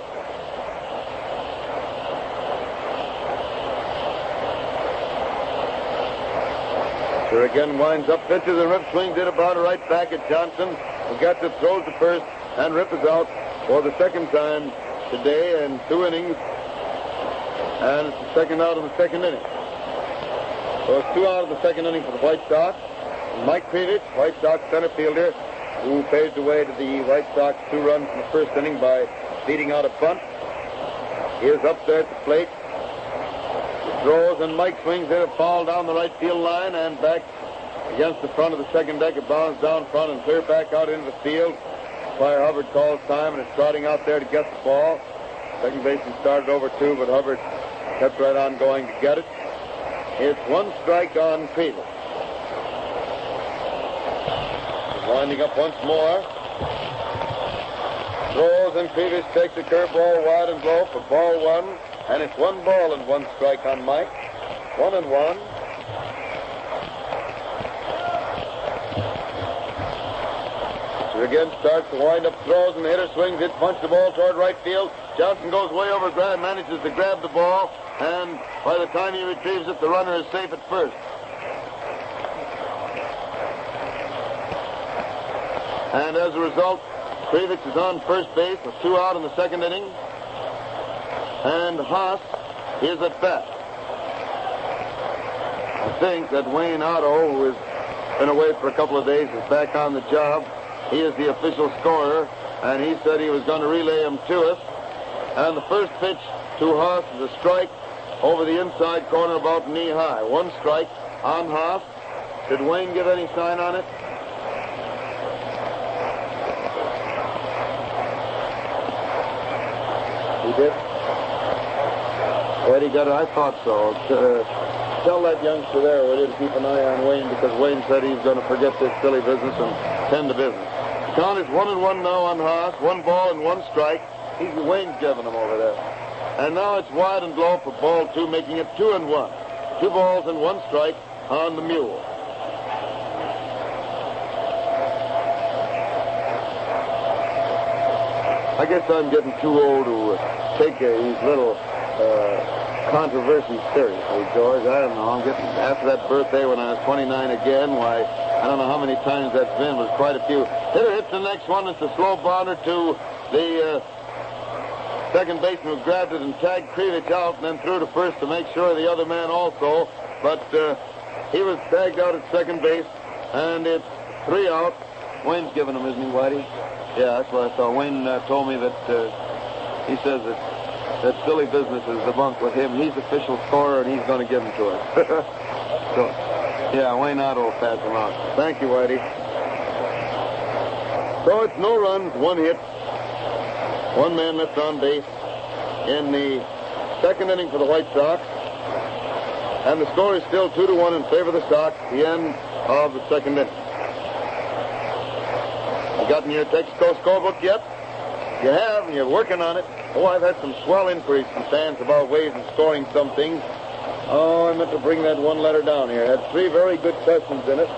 Sure again winds up, pitches, and Rip swings it about right back at Johnson, who gets it, throws the first, and Rip is out for the second time today in 2 innings. And it's the second out of the second inning. So it's 2 out of the second inning for the White Sox. Mike Kreevich, White Sox center fielder, who paved the way to the White Sox 2 runs in the first inning by beating out a bunt. He is up there at the plate. He throws, and Mike swings it, a foul down the right field line and back against the front of the second deck. It bounds down front and clear back out into the field. Umpire Hubbard calls time and is trotting out there to get the ball. Second baseman started over 2, but Hubbard kept right on going to get it. It's 1 strike on Kreevich. Winding up once more. Throws, and Kreevich takes the curveball wide and low for ball 1. And it's 1 ball and 1 strike on Mike. 1-1. So again starts to wind up throws, and the hitter swings it, punches the ball toward right field. Johnson goes way over, manages to grab the ball, and by the time he retrieves it, the runner is safe at first. And as a result, Kreevich is on first base with 2 out in the second inning. And Haas is at bat. I think that Wayne Otto, who has been away for a couple of days, is back on the job. He is the official scorer, and he said he was going to relay him to us. And the first pitch to Haas is a strike over the inside corner about knee high. 1 strike on Haas. Did Wayne give any sign on it? He did? Where did he get it? I thought so. tell that youngster there, will you, to keep an eye on Wayne, because Wayne said he's going to forget this silly business and tend to business. The count is 1-1 now on Haas. 1 ball and 1 strike. Wayne's giving him over there. And now it's wide and low for ball 2, making it 2-1. 2 balls and 1 strike on the mule. I guess I'm getting too old to take these little controversies seriously, George. I don't know. I'm getting, after that birthday when I was 29 again, why, I don't know how many times that's been, but quite a few. Hitter hits the next one. It's a slow bounder to the second baseman who grabbed it and tagged Kreevich out and then threw to first to make sure the other man also. But he was tagged out at second base, and it's 3 out. Wayne's giving him, isn't he, Whitey? Yeah, that's what I thought. Wayne told me that he says that silly business is the bunk with him. He's official scorer, and he's going to give him to us. So, yeah, Wayne Otto will pass him out. Thank you, Whitey. So it's no runs, 1 hit, 1 man left on base in the second inning for the White Sox. And the score is still 2-1 in favor of the Sox at the end of the second inning. You gotten your Texaco scorebook yet? You have, and you're working on it. Oh, I've had some swell inquiries from fans about ways of scoring some things. Oh, I meant to bring that one letter down here. It had 3 very good questions in it.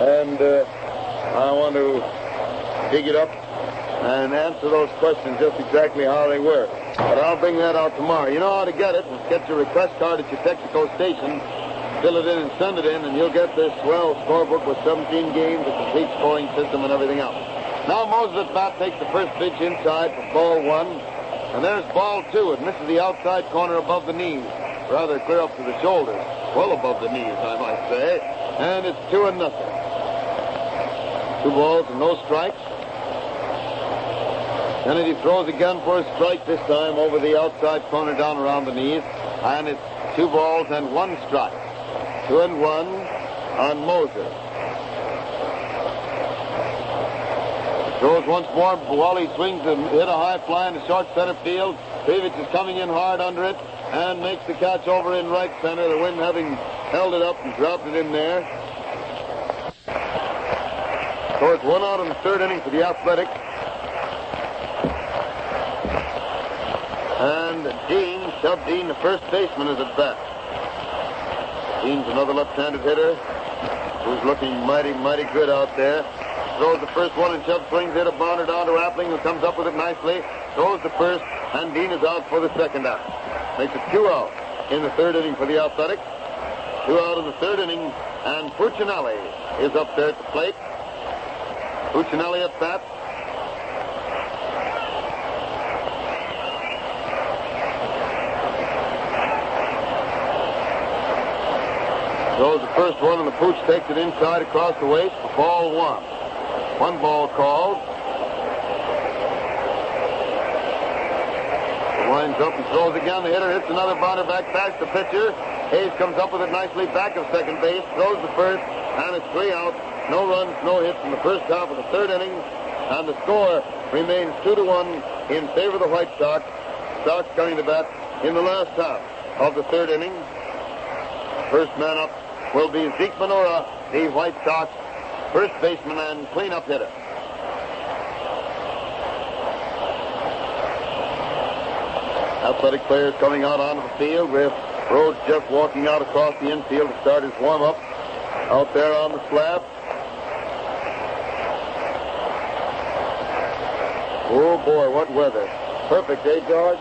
And I want to dig it up and answer those questions just exactly how they were. But I'll bring that out tomorrow. You know how to get it. Just get your request card at your Texaco station, fill it in and send it in, and you'll get this swell scorebook with 17 games, a complete scoring system, and everything else. Now Moses at bat takes the first pitch inside for ball 1. And there's ball 2. It misses the outside corner above the knees. Rather clear up to the shoulders. Well above the knees, I might say. And it's 2-0. 2 balls and no strikes. Kennedy throws again for a strike, this time over the outside corner down around the knees. And it's 2 balls and 1 strike. 2-1 on Moses. Throws once more. Wally swings and hit a high fly in the short center field. Kreevich is coming in hard under it and makes the catch over in right center. The wind having held it up and dropped it in there. So it's 1 out in the third inning for the Athletics. And Chubb Dean, the first baseman, is at bat. Dean's another left-handed hitter who's looking mighty, mighty good out there. Throws the first one, and Chubb swings it, a bounder down to Appling, who comes up with it nicely. Throws the first, and Dean is out for the second out. Makes it 2 out in the third inning for the Athletics. 2 out in the third inning, and Puccinelli is up there at the plate. Puccinelli at bat. Throws the first one, and the Pooch takes it inside across the waist for ball 1. 1 ball called. Winds up and throws again. The hitter hits another bounder back past the pitcher. Hayes comes up with it nicely back of second base. Throws the first, and it's 3 out. No runs, no hits in the first half of the third inning. And the score remains 2-1 in favor of the White Sox. Sox coming to bat in the last half of the third inning. First man up will be Zeke Manora, the White Sox first baseman and cleanup hitter. Athletic players coming out onto the field with Rhodes just walking out across the infield to start his warm-up out there on the slab. Oh, boy, what weather. Perfect, eh, George?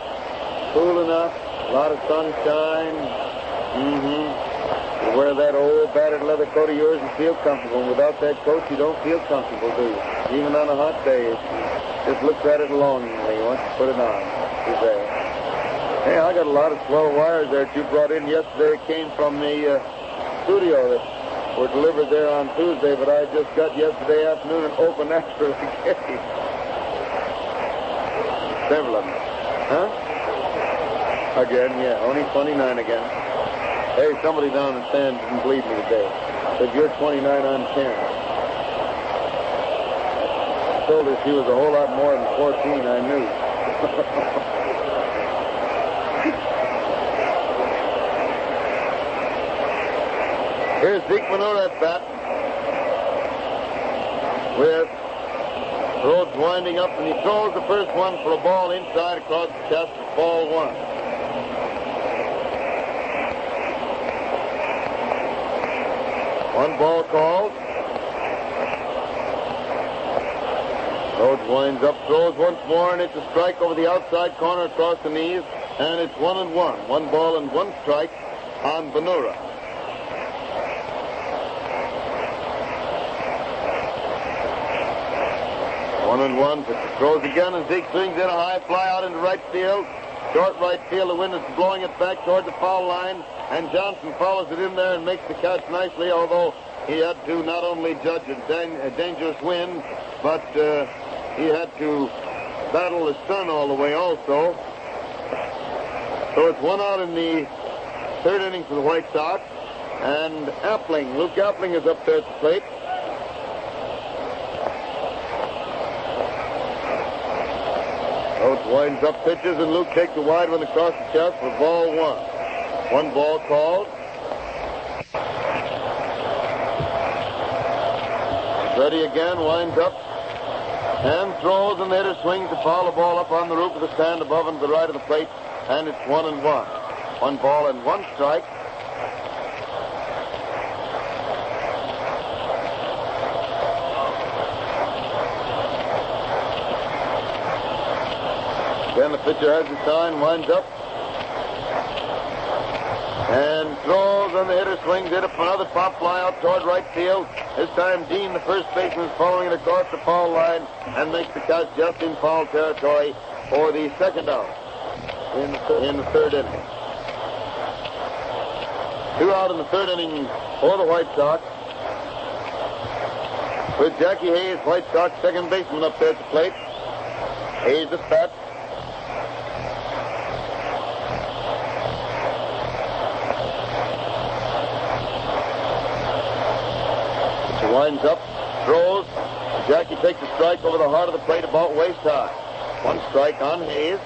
Cool enough, a lot of sunshine. You wear that old battered leather coat of yours and feel comfortable. And without that coat, you don't feel comfortable, do you? Even on a hot day, it just looks at it longingly once you put it on. You're there. Hey, I got a lot of swell wires there that you brought in yesterday. It came from the studio that were delivered there on Tuesday, but I just got yesterday afternoon and opened after the game. Several of them. Huh? Again, yeah. Only 29 again. Hey, somebody down in San didn't believe me today. Said, you're 29, I'm 10. I told her she was a whole lot more than 14, I knew. Here's Zeke Manura at bat. With Rhodes winding up, and he throws the first one for a ball inside across the chest for ball one. One ball called. Rhodes winds up, throws once more, and it's a strike over the outside corner across the knees, and it's 1-1. 1 ball and 1 strike on Benura. One and one, throws again, and Zeke swings in a high fly out into right field. Short right field, the wind is blowing it back toward the foul line, and Johnson follows it in there and makes the catch nicely, although he had to not only judge a dangerous wind, but he had to battle the sun all the way also. So it's 1 out in the 3rd inning for the White Sox, and Luke Appling is up there at the plate. Rhodes winds up, pitches, and Luke takes a wide one across the chest for ball one. 1 ball called. Ready again, winds up, and throws, and the hitter swings to foul the ball up on the roof of the stand above and to the right of the plate, and it's 1-1. 1 ball and 1 strike. Again, the pitcher has his sign, winds up, and throws, and the hitter swings it up, another pop fly out toward right field. This time Dean, the first baseman, is following it across the foul line and makes the catch just in foul territory for the 2nd out in the 3rd inning. 2 out in the 3rd inning for the White Sox, with Jackie Hayes, White Sox second baseman, up there at the plate. Hayes at bat. Winds up, throws. Jackie takes a strike over the heart of the plate about waist high. 1 strike on Hayes.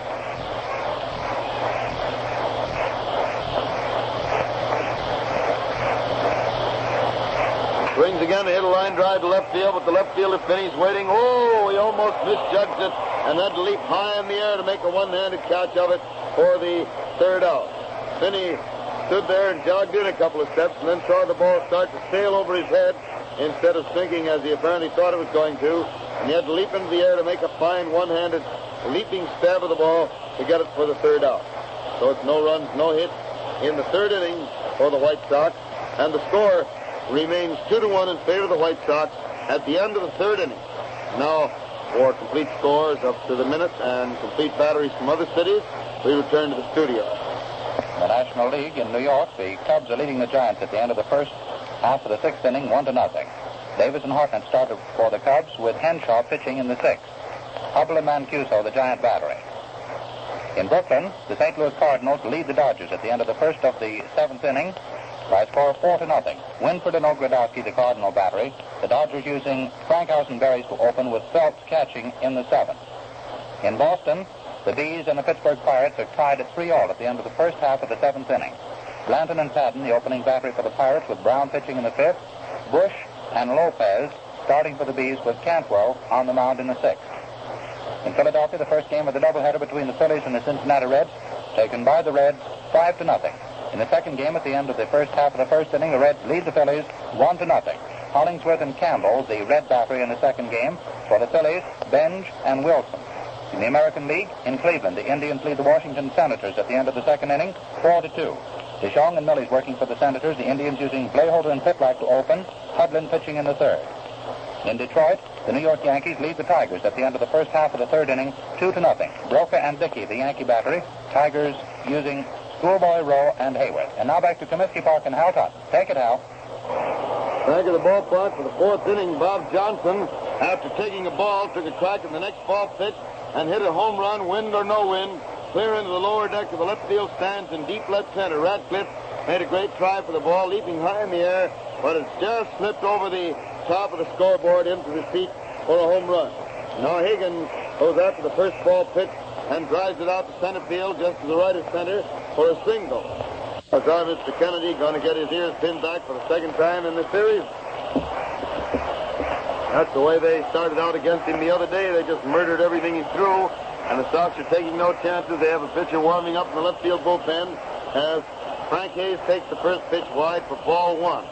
Swings again to hit a line drive to left field, but the left fielder Finney's waiting. Oh, he almost misjudged it and had to leap high in the air to make a one-handed catch of it for the 3rd out. Finney stood there and jogged in a couple of steps and then saw the ball start to sail over his head instead of sinking as he apparently thought it was going to, and he had to leap into the air to make a fine one-handed leaping stab of the ball to get it for the 3rd out. So it's no runs, no hits in the 3rd inning for the White Sox, and the score remains 2-1 in favor of the White Sox at the end of the 3rd inning. Now, for complete scores up to the minute and complete batteries from other cities, we return to the studio. In the National League in New York, the Cubs are leading the Giants at the end of the first half of the 6th inning, 1-0. Davis and Hartnett started for the Cubs, with Henshaw pitching in the 6th. Hubble and Mancuso, the Giant battery. In Brooklyn, the St. Louis Cardinals lead the Dodgers at the end of the first of the 7th inning by a score of 4-0. Winford and Ogrodowski, the Cardinal battery. The Dodgers using Frank Hausenberries to open, with Phelps catching in the 7th. In Boston, the Bees and the Pittsburgh Pirates are tied at 3-all at the end of the first half of the 7th inning. Blanton and Patton, the opening battery for the Pirates, with Brown pitching in the 5th. Bush and Lopez starting for the Bees, with Cantwell on the mound in the 6th. In Philadelphia, the first game of the doubleheader between the Phillies and the Cincinnati Reds, taken by the Reds 5-0. In the second game at the end of the first half of the 1st inning, the Reds lead the Phillies 1-0. Hollingsworth and Campbell, the Red battery in the second game. For the Phillies, Benj and Wilson. In the American League, in Cleveland, the Indians lead the Washington Senators at the end of the second inning, 4-2. DeJong and Millie's working for the Senators, the Indians using Bleholder and Pitlack to open, Hudlin pitching in the 3rd. In Detroit, the New York Yankees lead the Tigers at the end of the first half of the 3rd inning, 2-0. Broca and Dickey, the Yankee battery. Tigers using Schoolboy, Rowe, and Hayworth. And now back to Comiskey Park and Hal Totten. Take it, Hal. Back at the ballpark for the 4th inning, Bob Johnson, after taking a ball, took a crack at the next ball pitch and hit a home run, wind or no wind, clear into the lower deck of the left field stands in deep left center. Radcliffe made a great try for the ball, leaping high in the air, but it just slipped over the top of the scoreboard into the seat for a home run. Now Higgins goes after the first ball pitch and drives it out to center field just to the right of center for a single. Our Mr. Kennedy going to get his ears pinned back for the second time in the series. That's the way they started out against him the other day. They just murdered everything he threw, and the Sox are taking no chances. They have a pitcher warming up in the left field bullpen as Frank Hayes takes the first pitch wide for ball 1.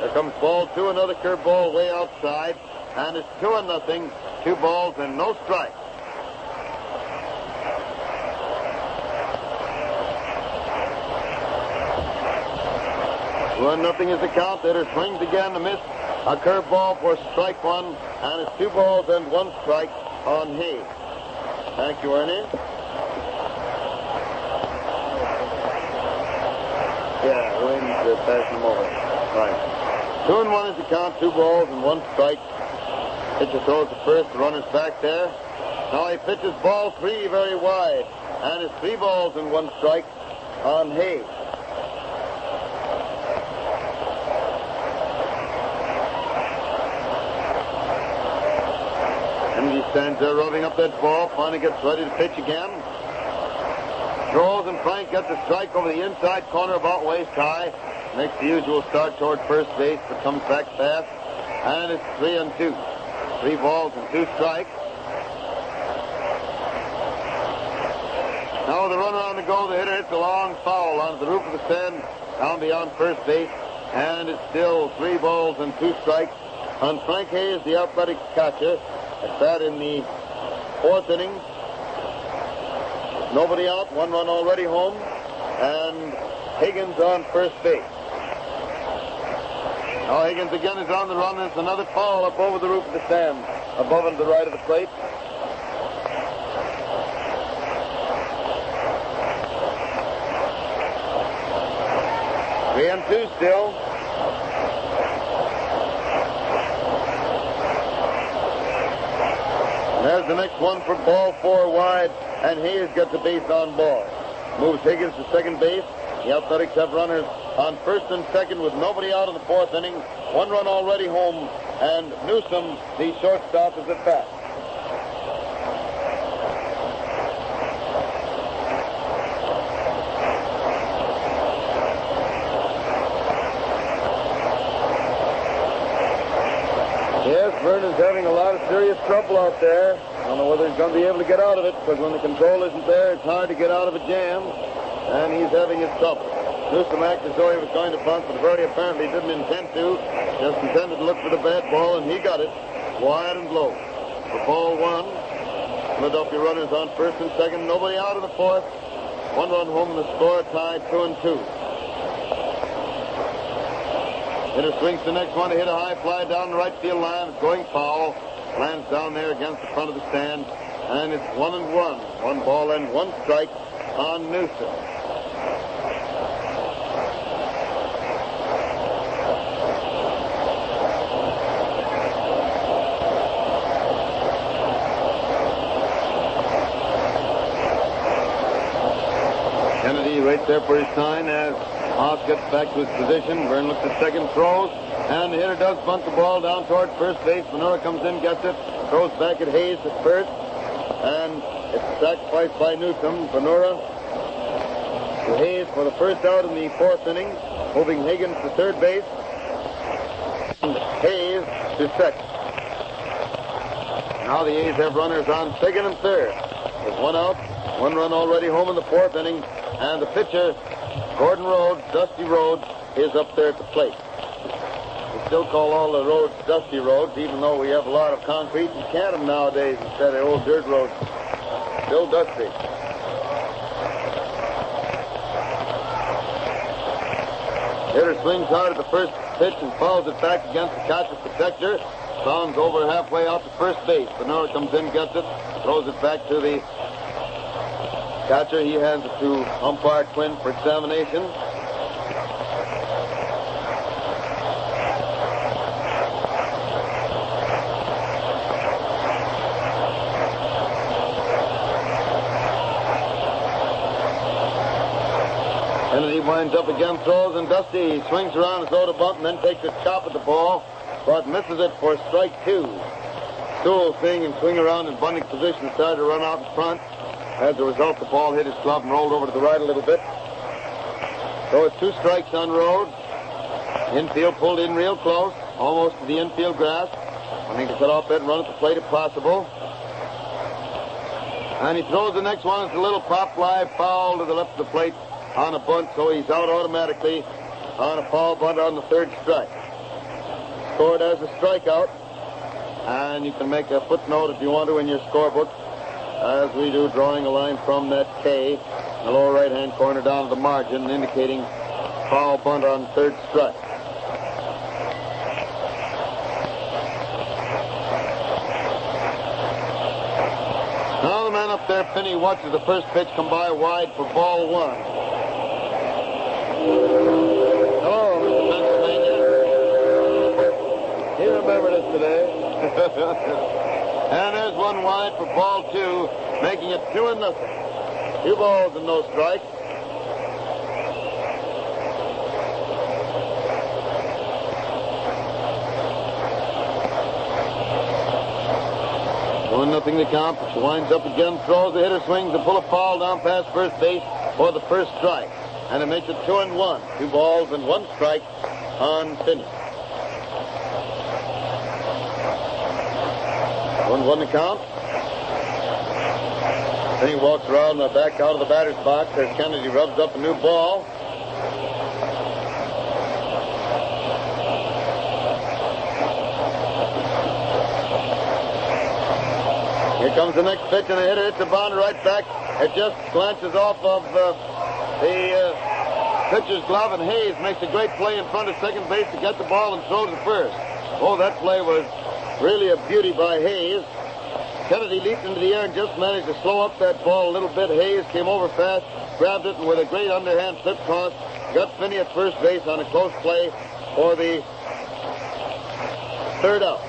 There comes ball 2, another curveball way outside, and it's 2-0, 2 balls and no strikes. 1-0 is the count. Hitter swings again to miss. A curveball for strike 1, and it's 2 balls and 1 strike on Hayes. Thank you, Ernie. Yeah, Williams passing him over. Right. 2-1 is the count. 2 balls and 1 strike. Pitcher throws to first. The runner's back there. Now he pitches ball 3 very wide, and it's 3 balls and 1 strike on Hayes. He stands there rubbing up that ball, finally gets ready to pitch again. Throws, and Frank gets a strike over the inside corner about waist high. Makes the usual start toward first base, but comes back fast. And it's 3-2. 3 balls and 2 strikes. Now with the runner on the go, the hitter hits a long foul onto the roof of the stand down beyond first base. And it's still 3 balls and 2 strikes on Frank Hayes, the athletic catcher. At that in the 4th inning. Nobody out, 1 run already home, and Higgins on first base. Now Higgins again is on the run, and it's another foul up over the roof of the stand, above and to the right of the plate. Three and 2 still. There's the next one for ball 4 wide, and Hayes gets a base on ball. Moves Higgins to second base. The Athletics have runners on first and second with nobody out in the 4th inning. 1 run already home, and Newsom, the shortstop, is at bat. Yes, Vernon's having a lot of serious trouble out there. I don't know whether he's going to be able to get out of it, because when the control isn't there, it's hard to get out of a jam, and he's having his trouble. Newsom acted as though he was going to bunt, but very apparently didn't intend to. Just intended to look for the bad ball, and he got it wide and low. For ball 1, Philadelphia runners on first and second, nobody out in the 4th. 1 run home, the score tied 2-2. Hitter swings the next one to hit a high fly down the right field line. It's going foul. Lands down there against the front of the stand. And it's 1-1. 1 ball and 1 strike on Newsom. Kennedy right there for his sign as Haas gets back to his position. Vern looks at second, throws, and the hitter does bunt the ball down toward first base. Venora comes in, gets it, throws back at Hayes at first, and it's sacrificed by Newsom. Venora to Hayes for the first out in the 4th inning, moving Higgins to third base, and Hayes to second. Now the A's have runners on second and third. There's 1 out, 1 run already home in the 4th inning, and the pitcher, Gordon Rhodes, Dusty Rhodes, is up there at the plate. We still call all the roads Dusty Roads, even though we have a lot of concrete and macadam nowadays instead of old dirt roads. Still dusty. Hitter swings hard at the first pitch and fouls it back against the catcher's protector. Bounds over halfway out to first base. Venora comes in, gets it, throws it back to the catcher. He hands it to umpire Quinn for examination. Kennedy winds up again, throws, and Dusty swings around as though to bunt and then takes a chop at the ball, but misses it for strike 2. Sewell, seeing him swing around in bunting position, started to run out in front. As a result, the ball hit his glove and rolled over to the right a little bit. So it's 2 strikes on Rhodes. Infield pulled in real close, almost to the infield grass. Wanting to cut off that run at the plate if possible. And he throws the next one. It's a little pop fly foul to the left of the plate on a bunt, so he's out automatically on a foul bunt on the 3rd strike. Scored as a strikeout. And you can make a footnote if you want to in your scorebook, as we do, drawing a line from that K in the lower right-hand corner down to the margin, indicating foul bunt on 3rd strike. Now the man up there, Finney, watches the first pitch come by wide for ball 1. Hello, Mr. Pennsylvania. You remember this today. And there's one wide for ball 2, making it 2-0. 2 balls and no strikes. Nothing to count. She winds up again, throws, the hitter swings, and pull a foul down past first base for the first strike. And it makes it 2-1. 2 balls and 1 strike on Finney. 1-1 to count. Finney walks around back out of the batter's box as Kennedy rubs up a new ball. Here comes the next pitch, and the hitter hits a bounder right back. It just glances off of the pitcher's glove, and Hayes makes a great play in front of second base to get the ball and throw to first. Oh, that play was really a beauty by Hayes. Kennedy leaped into the air and just managed to slow up that ball a little bit. Hayes came over fast, grabbed it, and with a great underhand flip toss, got Finney at first base on a close play for the 3rd out.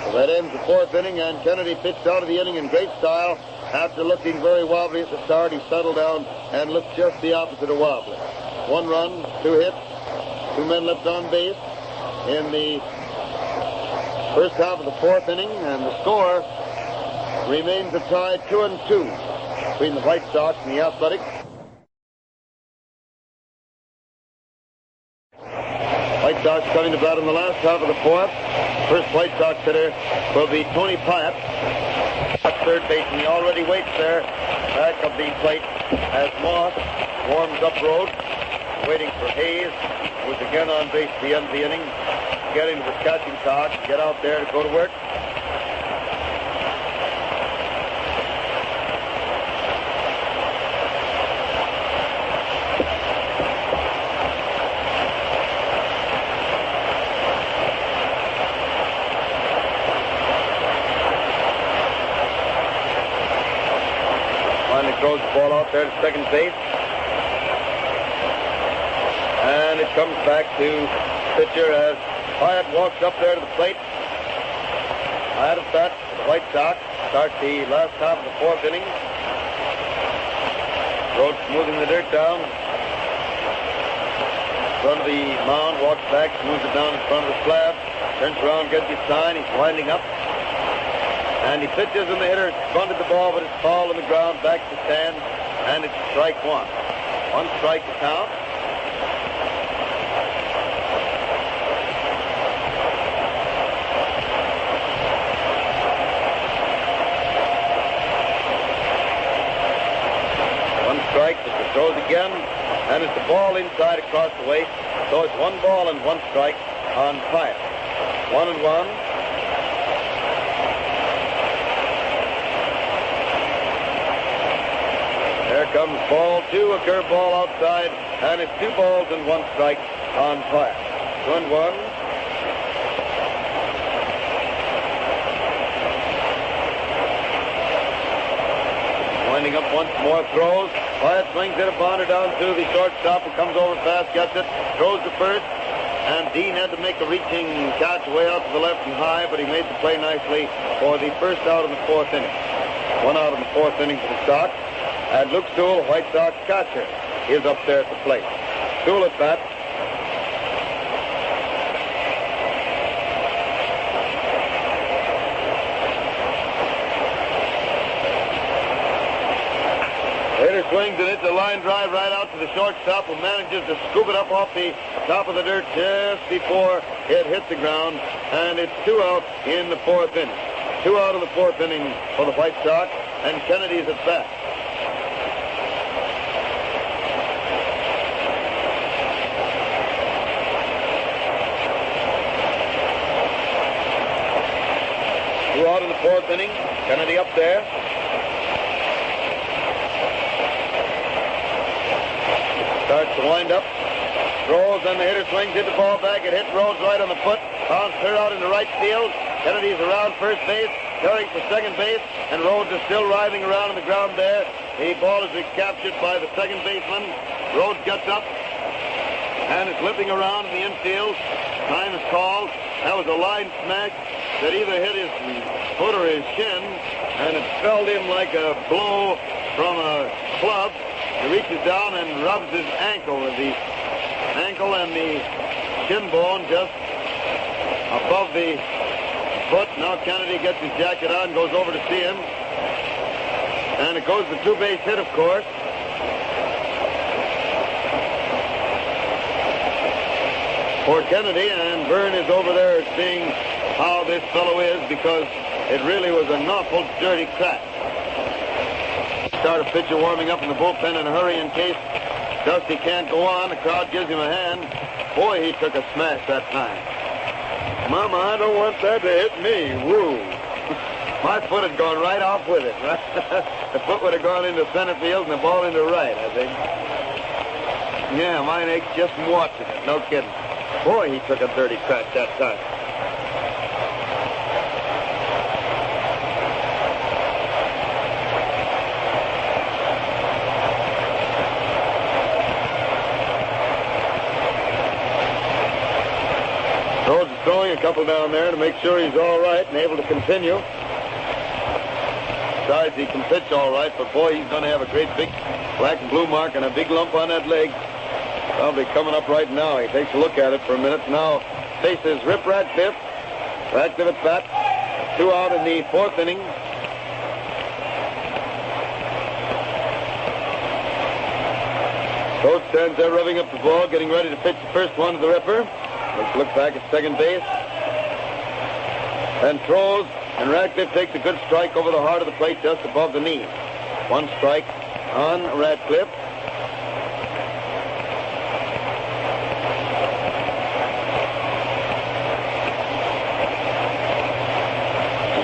So that ends the 4th inning, and Kennedy pitched out of the inning in great style. After looking very wobbly at the start, he settled down and looked just the opposite of wobbly. 1 run, 2 hits, 2 men left on base in the first half of the 4th inning, and the score remains a tie 2-2 between the White Sox and the Athletics. White Sox coming to bat in the last half of the 4th. First White Sox hitter will be Tony Pyatt at third base, and he already waits there back of the plate as Moss warms up Rhodes, waiting for Hayes, who's again on base at the end of the inning, get into the catching toss, get out there to go to work. Throws the ball out there to second base. And it comes back to pitcher as Pyatt walks up there to the plate. Out of bat, the White Sox start the last half of the 4th inning. Rhodes smoothing the dirt down. In front of the mound, walks back, smooths it down in front of the slab. Turns around, gets his sign. He's winding up. And he pitches, and the hitter bunted the ball, but it's foul on the ground, back to stand, and it's strike 1. 1 strike to count. One strike, but the throws again, and it's the ball inside across the waist. So it's 1 ball and 1 strike on Pyatt. 1-1. There comes ball 2, a curveball outside, and it's 2 balls and 1 strike on Pyatt. 1-1. Winding up once more, throws. Pyatt swings it, a bounder down to the shortstop, who comes over fast, gets it, throws to first, and Dean had to make a reaching catch way out to the left and high, but he made the play nicely for the first out in the 4th inning. 1 out in the 4th inning for the Sox. And Luke Sewell, White Sox catcher, is up there at the plate. Sewell at bat. The hitter swings, and it's a line drive right out to the shortstop, who manages to scoop it up off the top of the dirt just before it hit the ground. And it's 2 out in the 4th inning. 2 out of the 4th inning for the White Sox, and Kennedy's at bat. Out in the 4th inning. Kennedy up there. Starts to wind up. Throws, and the hitter swings, hit the ball back. It hit Rhodes right on the foot. Bounce clear out into right field. Kennedy's around first base, carrying for second base, and Rhodes is still writhing around on the ground there. The ball is recaptured by the second baseman. Rhodes gets up and is limping around in the infield. Time is called. That was a line smack that either hit his foot or his shin, and it felled him like a blow from a club. He reaches down and rubs his ankle, with the ankle and the shin bone just above the foot. Now Kennedy gets his jacket on, goes over to see him, and it goes the 2-base hit, of course. For Kennedy, and Vern is over there seeing how this fellow is, because it really was an awful dirty crack. Start a pitcher warming up in the bullpen in a hurry in case Dusty can't go on. The crowd gives him a hand. Boy, he took a smash that time. Mama, I don't want that to hit me. Woo. My foot had gone right off with it. The foot would have gone into center field and the ball into right, I think. Yeah, mine aches just from watching it. No kidding. Boy, he took a dirty crack that time. Rhodes is throwing a couple down there to make sure he's all right and able to continue. Besides, he can pitch all right, but boy, he's going to have a great big black and blue mark and a big lump on that leg. Probably coming up right now. He takes a look at it for a minute. Now faces Rip Radcliffe. Radcliffe at bat. 2 out in the 4th inning. Rhodes stands there rubbing up the ball, getting ready to pitch the first one to the Ripper. Let's look back at second base. And throws, and Radcliffe takes a good strike over the heart of the plate just above the knee. 1 strike on Radcliffe.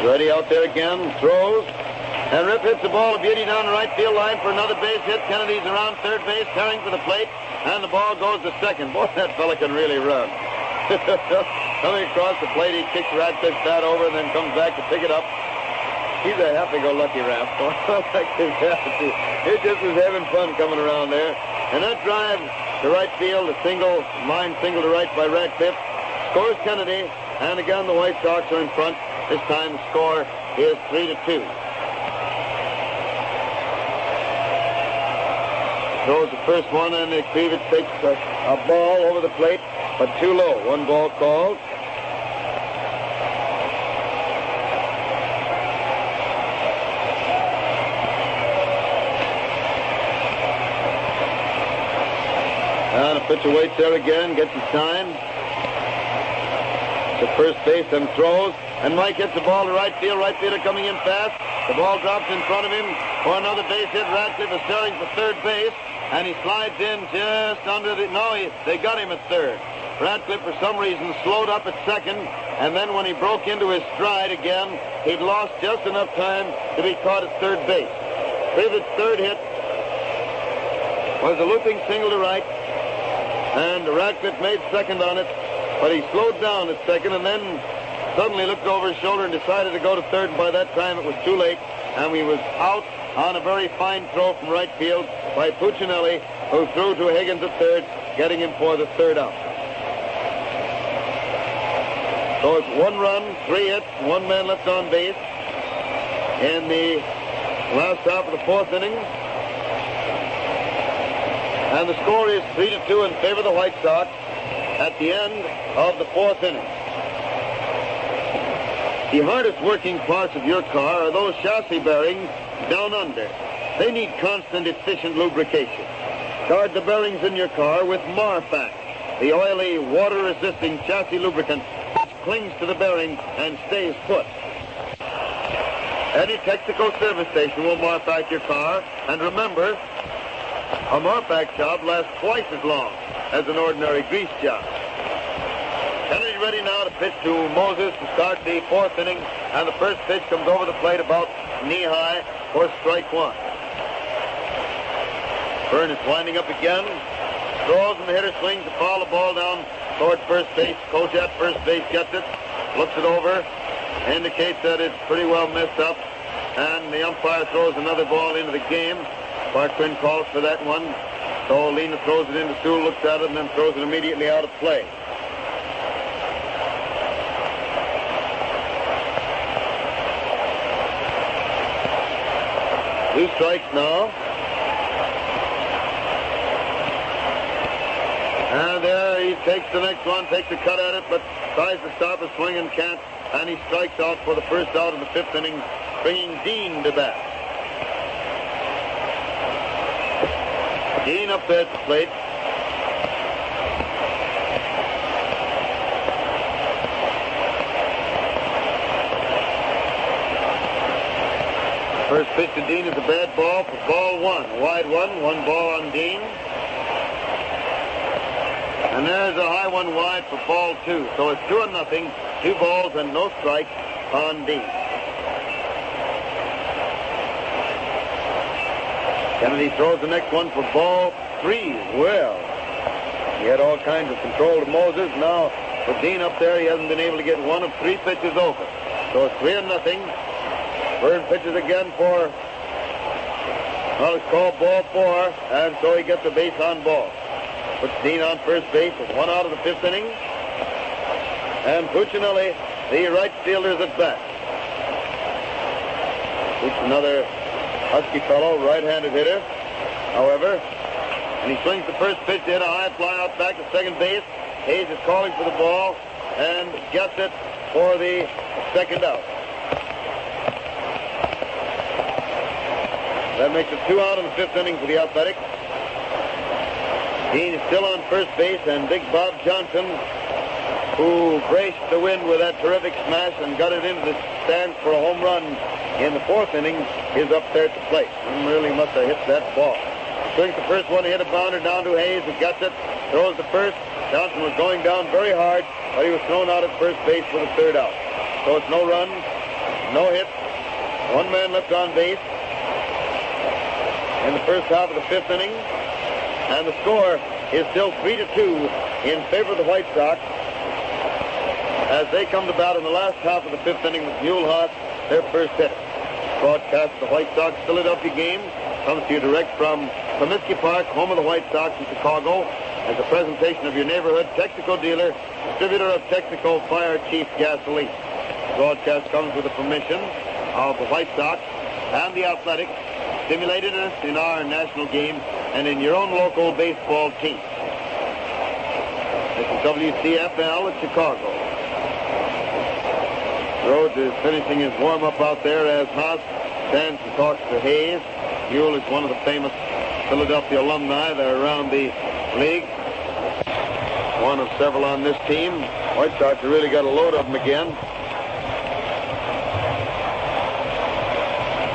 Ready out there again, throws, and Rip hits the ball, a beauty down the right field line for another base hit. Kennedy's around third base, carrying for the plate, and the ball goes to second. Boy, that fella can really run. Coming across the plate, he kicks Radcliffe's bat over and then comes back to pick it up. He's a happy-go-lucky rascal. He just was having fun coming around there. And that drive to right field, a single, line single to right by Radcliffe, scores Kennedy, and again the White Sox are in front. This time the score is 3-2. Throws the first one, and Kreevich takes a ball over the plate, but too low. 1 ball called. And the pitcher waits there again, gets his time. To first base and throws. And Mike hits the ball to right field. Right fielder coming in fast. The ball drops in front of him for another base hit. Radcliffe is staring for third base, and he slides in just under the... No, they got him at third. Radcliffe, for some reason, slowed up at second, and then when he broke into his stride again, he'd lost just enough time to be caught at third base. Kreevich's third hit was a looping single to right, and Radcliffe made second on it, but he slowed down at second, and then suddenly looked over his shoulder and decided to go to third, and by that time it was too late, and he was out on a very fine throw from right field by Puccinelli, who threw to Higgins at third, getting him for the third out. So it's 1 run, 3 hits, 1 man left on base in the last half of the 4th inning. And the score is 3-2 in favor of the White Sox at the end of the 4th inning. The hardest working parts of your car are those chassis bearings down under. They need constant, efficient lubrication. Guard the bearings in your car with Marfax, the oily, water-resisting chassis lubricant which clings to the bearing and stays put. Any Texaco service station will Marfax your car, and remember, a Marfax job lasts twice as long as an ordinary grease job. Kennedy's ready now to pitch to Moses to start the fourth inning, and the first pitch comes over the plate about knee-high for strike one. Byrne is winding up again, throws, and the hitter swings to foul the ball down toward first base. Coach at first base gets it, looks it over, indicates that it's pretty well messed up, and the umpire throws another ball into the game. Parkman calls for that one, so Lena throws it into Sewell, looks at it, and then throws it immediately out of play. Two strikes now. And there he takes the next one, takes a cut at it, but tries to stop a swing and can't. And he strikes out for the first out of the fifth inning, bringing Dean to bat. Dean up there at the plate. First pitch to Dean is a bad ball for ball one. A wide one ball on Dean. And there's a high one wide for ball two. So it's 2-0, 2 balls and no strikes on Dean. Kennedy throws the next one for ball three. Well, he had all kinds of control to Moses. Now, with Dean up there, he hasn't been able to get one of 3 pitches over. So it's 3-0. Byrne pitches again for, well, it's called ball 4, and so he gets a base on ball. Puts Dean on first base with 1 out of the fifth inning. And Puccinelli, the right fielder, is at bat. Puccinelli, another husky fellow, right-handed hitter. However, and he swings the first pitch to hit a high fly out back to second base. Hayes is calling for the ball and gets it for the second out. That makes it 2 out in the fifth inning for the Athletics. Dean is still on first base, and Big Bob Johnson, who braced the wind with that terrific smash and got it into the stands for a home run in the fourth inning, is up there at the plate. He really must have hit that ball. Swings the first one, he hit a bounder down to Hayes, who gets it, throws the first. Johnson was going down very hard, but he was thrown out at first base for the third out. So it's no run, no hit, 1 man left on base in the first half of the fifth inning. And the score is still 3-2 in favor of the White Sox as they come to bat in the last half of the fifth inning with Muehlhaus, their first hitter. Broadcast of the White Sox-Philadelphia game comes to you direct from Comiskey Park, home of the White Sox in Chicago, as a presentation of your neighborhood Texaco dealer, distributor of Texaco Fire Chief gasoline. The broadcast comes with the permission of the White Sox and the Athletics, stimulated us in our national game and in your own local baseball team. This is WCFL at Chicago. Rhodes is finishing his warm-up out there as Haas stands and talks to Hayes. Buell is one of the famous Philadelphia alumni that are around the league. One of several on this team. White Sox have really got a load of them again.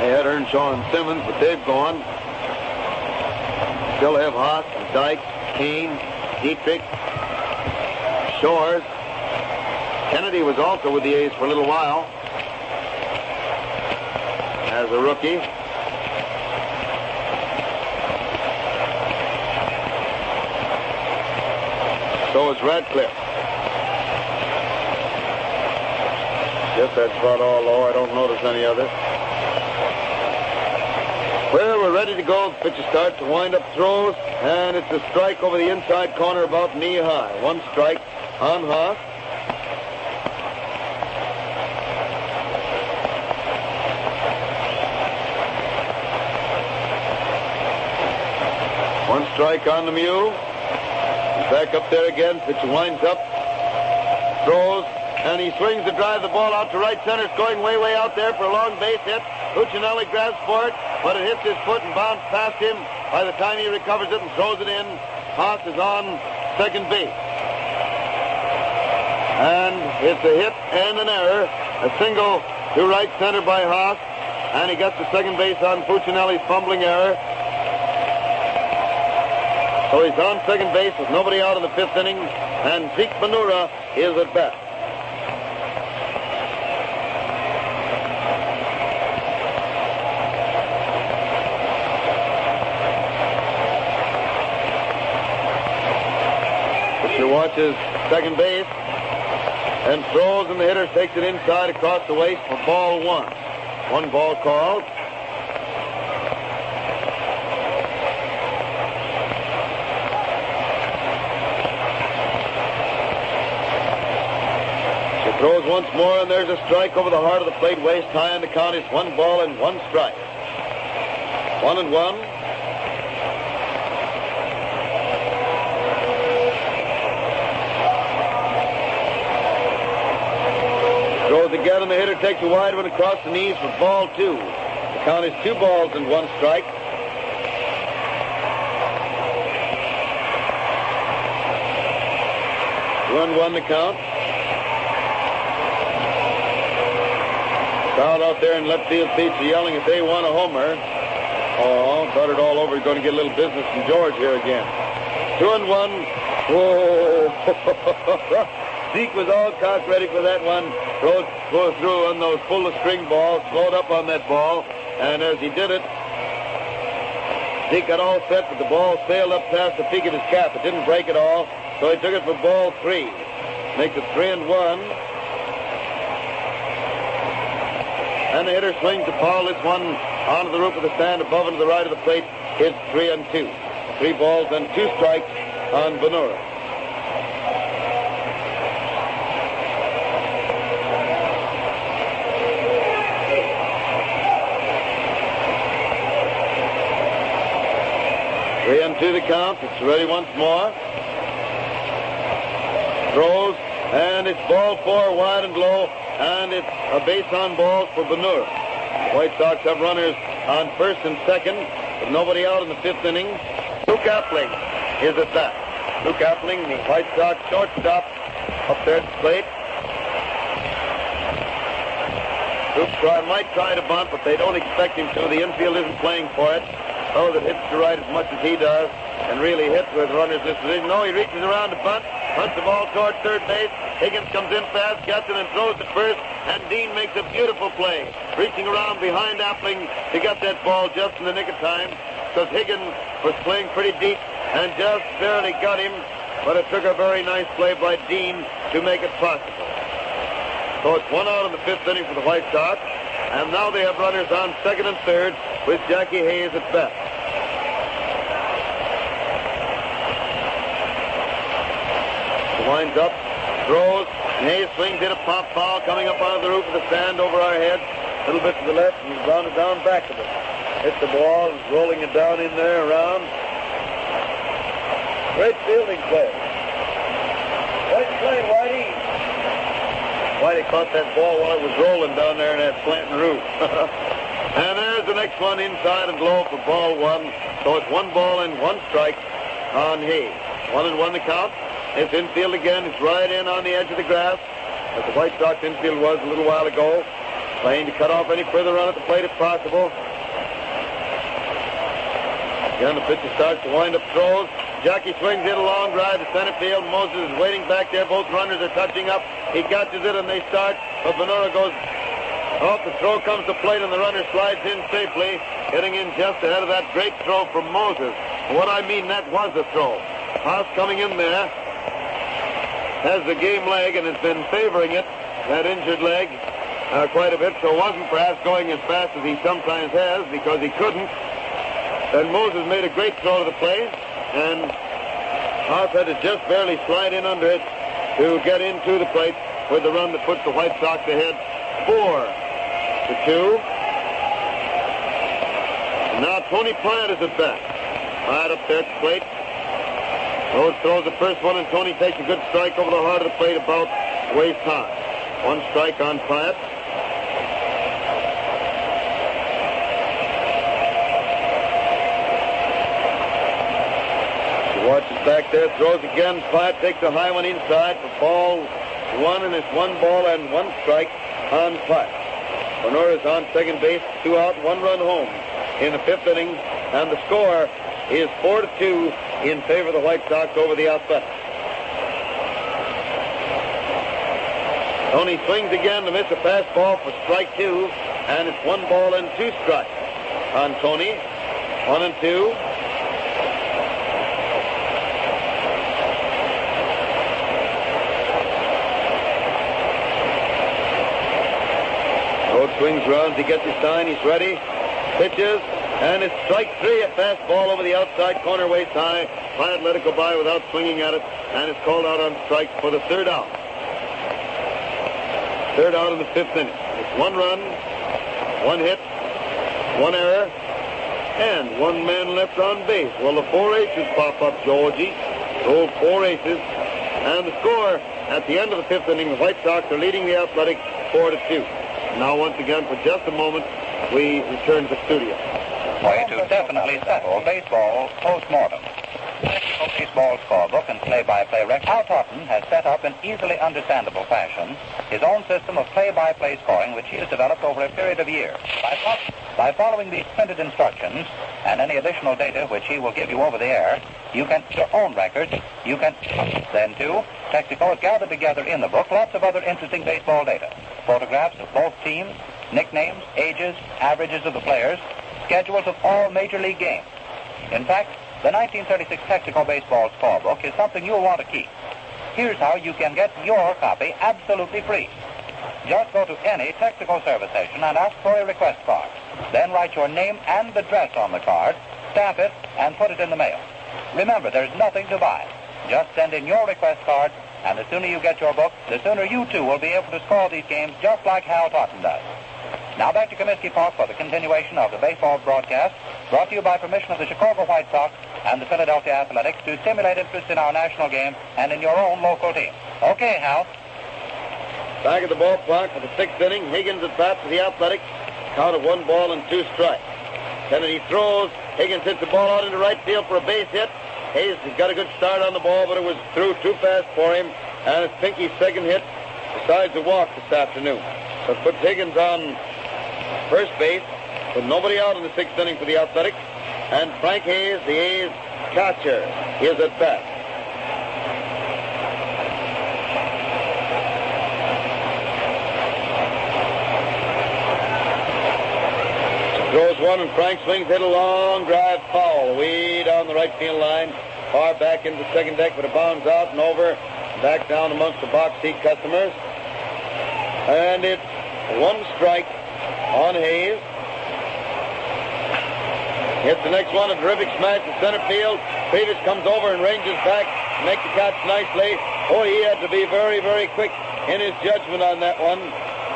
They had Earnshaw and Simmons, but they've gone. Still have Haas, Dyke, Kane, Dietrich, Shores. Kennedy was also with the A's for a little while as a rookie. So is Radcliffe. Guess that's about all low. I don't notice any other. Well, we're ready to go. The pitcher starts to wind up throws, and it's a strike over the inside corner about knee-high. 1 strike on Haas. One strike on the Mew. He's back up there again. Pitcher winds up, throws, and he swings to drive the ball out to right center. It's going way out there for a long base hit. Puccinelli grabs for it, but it hits his foot and bounces past him. By the time he recovers it and throws it in, Haas is on second base. And it's a hit and an error. A single to right center by Haas. And he gets to second base on Puccinelli's fumbling error. So he's on second base with nobody out in the fifth inning. And Zeke Benura is at bat. Pitcher watches second base and throws, and the hitter takes it inside across the waist for ball one. One ball called. She throws once more, and there's a strike over the heart of the plate, waist high, and the count is 1 ball and 1 strike. 1-1. Throws again, and the hitter takes a wide one across the knees for ball 2. The count is 2 balls and 1 strike. One the count. Crowd out there in left field seats are yelling if they want a homer. Oh, buttered all over. You're going to get a little business from George here again. 2-1. Whoa. Zeke was all cocked ready for that one. Rhodes goes through on those pull-the-string balls, slowed up on that ball, and as he did it, Zeke got all set, but the ball sailed up past the peak of his cap. It didn't break at all, so he took it for ball 3. Makes it 3-1. And the hitter swings the ball. This one onto the roof of the stand above and to the right of the plate. Hits 3-2. 3 balls and 2 strikes on Benura. To the count. It's ready once more. Throws, and it's ball 4, wide and low, and it's a base on balls for Benura. The White Sox have runners on first and second, with nobody out in the 5th inning. Luke Appling is at bat. Luke Appling, the White Sox shortstop, up there at the plate. Luke might try to bunt, but they don't expect him to. The infield isn't playing for it. Oh, that hits to right as much as he does and really hits with runners this position. No, he reaches around to bunt, hunts the ball toward third base. Higgins comes in fast, gets it, and throws it first, and Dean makes a beautiful play, reaching around behind Appling to get that ball just in the nick of time, because Higgins was playing pretty deep and just barely got him, but it took a very nice play by Dean to make it possible. So it's 1 out in the 5th inning for the White Sox. And now they have runners on second and third with Jackie Hayes at bat. He winds up, throws, and Hayes swings, hit a pop foul coming up out of the roof of the stand over our heads. A little bit to the left, and he's grounded down back of it. Hit the ball, rolling it down in there around. Great fielding play. Great play, Whitey. Whitey caught that ball while it was rolling down there in that slanting roof. And there's the next one inside and low for ball 1. So it's 1 ball and 1 strike on Hayes. 1-1 the count. It's infield again. It's right in on the edge of the grass, as the White Sox infield was a little while ago. Playing to cut off any further run at the plate if possible. Again, the pitcher starts to wind up throws. Jackie swings it a long drive to center field. Moses is waiting back there. Both runners are touching up. He catches it and they start. But Benura goes off. The throw comes to plate and the runner slides in safely, getting in just ahead of that great throw from Moses. What I mean, that was a throw. Haas coming in there has the game leg and has been favoring it, that injured leg, quite a bit. So wasn't perhaps going as fast as he sometimes has because he couldn't. And Moses made a great throw to the plate. And Haas had to just barely slide in under it to get into the plate with the run that puts the White Sox ahead 4-2. And now Tony Pyatt is at bat. Pyatt up there at the plate. Rhodes throws the first one, and Tony takes a good strike over the heart of the plate about waist high. 1 strike on Pyatt. He watches back there, throws again. Platt takes a high one inside for ball one, and it's 1 ball and 1 strike on Platt. Bernard is on second base, 2 out, 1 run home in the 5th inning, and the score is 4-2 in favor of the White Sox over the Athletics. Tony swings again to miss a fastball for strike 2, and it's 1 ball and 2 strikes on Tony. 1-2. Rhodes swings around, he gets his sign, he's ready, pitches, and it's strike 3, a fastball over the outside corner, waist high. Platt let it go by without swinging at it, and it's called out on strikes for the 3rd out. 3rd out in the 5th inning. It's 1 run, 1 hit, 1 error, and 1 man left on base. Well, the 4 aces pop up, Georgie. Rolled 4 aces, and the score at the end of the 5th inning, the White Sox are leading the Athletics 4-2. Now, once again, for just a moment, we return to the studio. Way to definitely settle baseball post-mortem. Technical Baseball Scorebook and play-by-play record. Hal Totten has set up in easily understandable fashion his own system of play-by-play scoring, which he has developed over a period of years. By following these printed instructions and any additional data which he will give you over the air, you can your own records. You can then too. Texaco has gathered together in the book lots of other interesting baseball data, photographs of both teams, nicknames, ages, averages of the players, schedules of all major league games. In fact, the 1936 Texaco Baseball Scorebook is something you'll want to keep. Here's how you can get your copy absolutely free. Just go to any Texaco service station and ask for a request card. Then write your name and address on the card, stamp it, and put it in the mail. Remember, there's nothing to buy. Just send in your request card, and the sooner you get your book, the sooner you too will be able to score these games just like Hal Totten does. Now back to Comiskey Park for the continuation of the baseball broadcast, brought to you by permission of the Chicago White Sox and the Philadelphia Athletics to stimulate interest in our national game and in your own local team. Okay, Hal. Back at the ballpark for the 6th inning, Higgins at bat for the Athletics. Count of 1 ball and 2 strikes. Kennedy throws. Higgins hits the ball out into right field for a base hit. Hayes has got a good start on the ball, but it was through too fast for him. And it's Pinky's 2nd hit besides a walk this afternoon. So it puts Higgins on first base with nobody out in the 6th inning for the Athletics. And Frank Hayes, the A's catcher, is at bat. Throws one, and Frank swings, hit a long drive foul way down the right field line, far back into the second deck, but it bounds out and over, back down amongst the box seat customers. And it's 1 strike on Hayes. Hits the next one, a terrific smash to center field. Kreevich comes over and ranges back to make the catch nicely. Oh, he had to be very, very quick in his judgment on that one,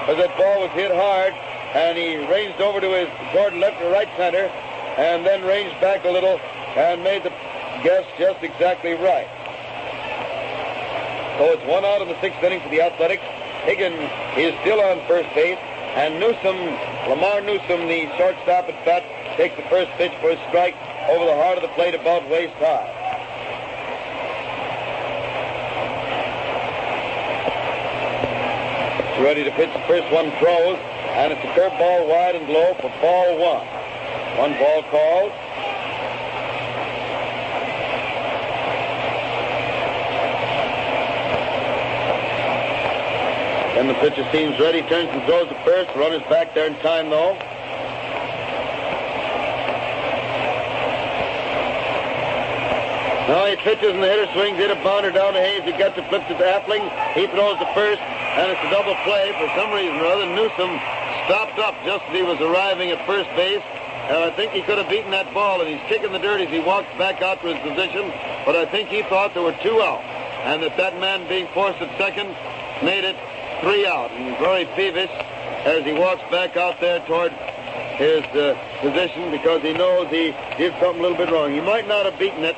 because that ball was hit hard. And he ranged over to his toward left or right center, and then ranged back a little and made the guess just exactly right. So it's 1 out in the 6th inning for the Athletics. Higgins is still on first base, and Lamar Newsom, the shortstop at bat, takes the first pitch for a strike over the heart of the plate about waist high. Ready to pitch the first one, throws. And it's a curveball wide and low for ball 1. 1 ball called. Then the pitcher seems ready, turns and throws to first. The runner's back there in time, though. Now he pitches and the hitter swings, hit a bounder down to Hayes. He gets it, flips it to Appling. He throws to first, and it's a double play. For some reason or other, Newsom stopped up just as he was arriving at first base. And I think he could have beaten that ball, and he's kicking the dirt as he walks back out to his position. But I think he thought there were 2 out, and that man being forced at second made it 3 out. And he's very peevish as he walks back out there toward his position, because he knows he did something a little bit wrong. He might not have beaten it,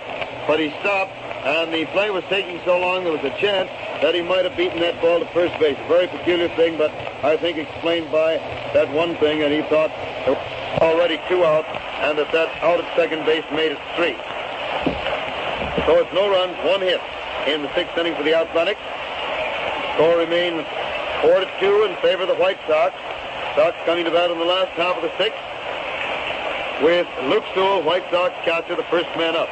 but he stopped, and the play was taking so long there was a chance that he might have beaten that ball to first base. A very peculiar thing, but I think explained by that one thing, and he thought there were already 2 out, and that out at second base made it 3. So it's no runs, one hit in the sixth inning for the Athletics. Score remains 4-2 in favor of the White Sox. Sox coming to bat in the last half of the sixth with Luke Sewell, White Sox catcher, the first man up.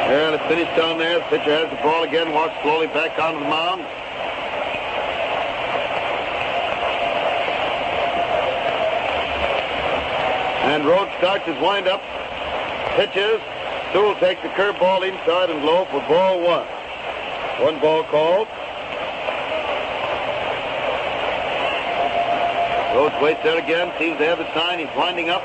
And it's finished down there. The pitcher has the ball again, walks slowly back onto the mound. And Rhodes starts his windup, pitches. Sewell takes the curveball inside and low for ball one. One ball called. Rhodes waits there again, seems to have the sign. He's winding up.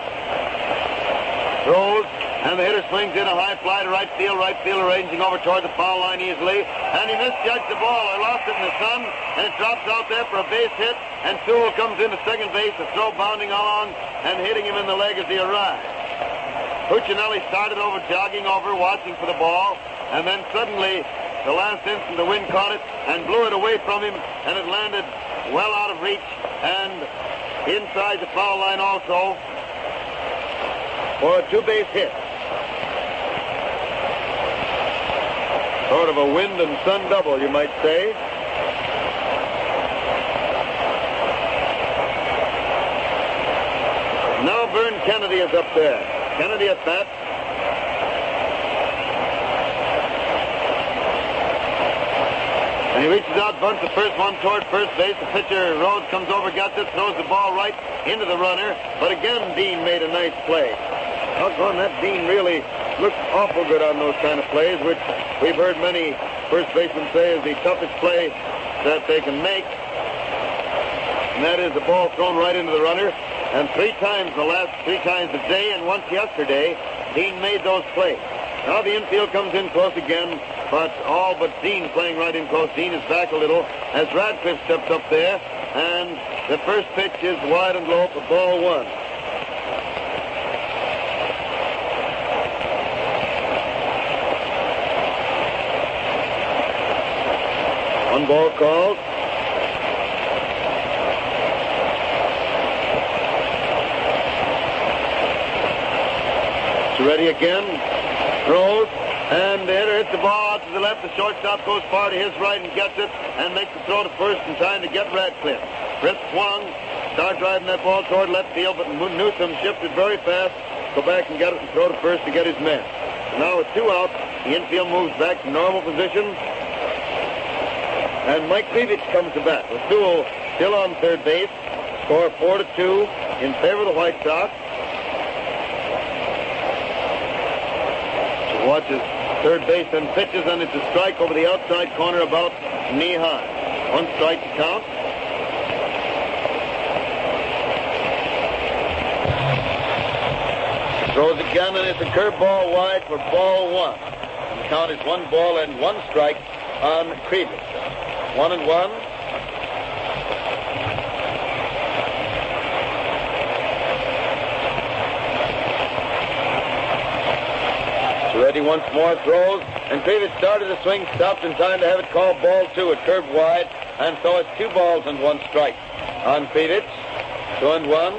Throws, and the hitter swings in a high fly to right field. Right field arranging over toward the foul line easily. And he misjudged the ball. I lost it in the sun, and it drops out there for a base hit. And Sewell comes into second base, a throw bounding along and hitting him in the leg as he arrived. Puccinelli started over, jogging over, watching for the ball, and then suddenly, the last instant, the wind caught it and blew it away from him, and it landed well out of reach and inside the foul line also for a two-base hit. Sort of a wind and sun double, you might say. Now Vern Kennedy is up there. Kennedy at bat. And he reaches out, bunts the first one toward first base. The pitcher, Rhodes, comes over, gets it, throws the ball right into the runner. But again, Dean made a nice play. Doggone, that Dean really looks awful good on those kind of plays, which we've heard many first basemen say is the toughest play that they can make. And that is the ball thrown right into the runner. And three times today and once yesterday, Dean made those plays. Now the infield comes in close again, but all but Dean playing right in close. Dean is back a little as Radcliffe steps up there, and the first pitch is wide and low for ball one. One ball called. Ready again, throws, and the hitter hits the ball out to the left. The shortstop goes far to his right and gets it and makes the throw to first in time to get Radcliffe. Fritz swung, started driving that ball toward left field, but Newsom shifted very fast, go back and get it and throw to first to get his man. Now with two outs, the infield moves back to normal position, and Mike Kreevich comes to bat with Sewell still on third base. Score 4-2 in favor of the White Sox. Watches third base and pitches, and it's a strike over the outside corner about knee high. One strike to count. Throws again, and it's a curveball wide for ball one. And the count is 1 ball and 1 strike on Kreevich. 1-1. Ready once more, throws, and Kreevich started to swing, stopped in time to have it called ball two. It curved wide, and so it's 2 balls and 1 strike on Kreevich. 2-1.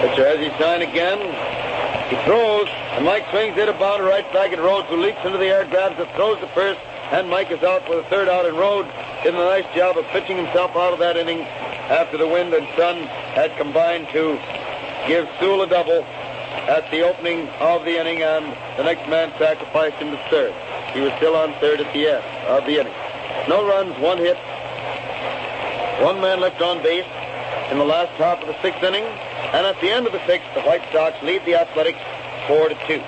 Pitcher has his sign again. He throws, and Mike swings it about right back at Rhodes, who leaps into the air, grabs it, throws to first, and Mike is out for the third out, and Rhodes did a nice job of pitching himself out of that inning after the wind and sun had combined to give Sewell a double at the opening of the inning, and the next man sacrificed him to third. He was still on third at the end of the inning. No runs, 1 hit, 1 man left on base in the last half of the 6th inning. And at the end of the 6th, the White Sox lead the Athletics 4-2.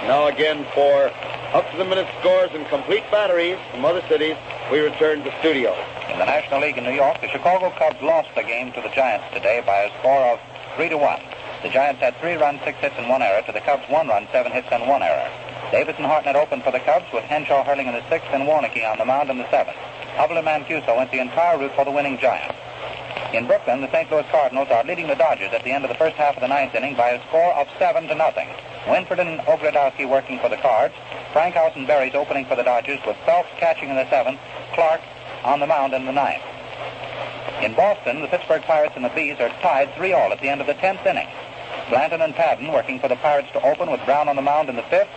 Now again for up-to-the-minute scores and complete batteries from other cities, we return to studio. In the National League in New York, the Chicago Cubs lost the game to the Giants today by a score of 3-1. The Giants had 3 runs, 6 hits, and 1 error to the Cubs' 1 run, 7 hits, and 1 error. Davis and Hartnett opened for the Cubs with Henshaw hurling in the 6th and Warneke on the mound in the 7th. Hubble and Mancuso went the entire route for the winning Giants. In Brooklyn, the St. Louis Cardinals are leading the Dodgers at the end of the first half of the 9th inning by a score of 7-0. Winford and Ogrodowski working for the Cards. Frankhouse and Berries opening for the Dodgers with Phelps catching in the 7th, Clark on the mound in the 9th. In Boston, the Pittsburgh Pirates and the Bees are tied 3-all at the end of the 10th inning. Blanton and Padden working for the Pirates to open with Brown on the mound in the 5th.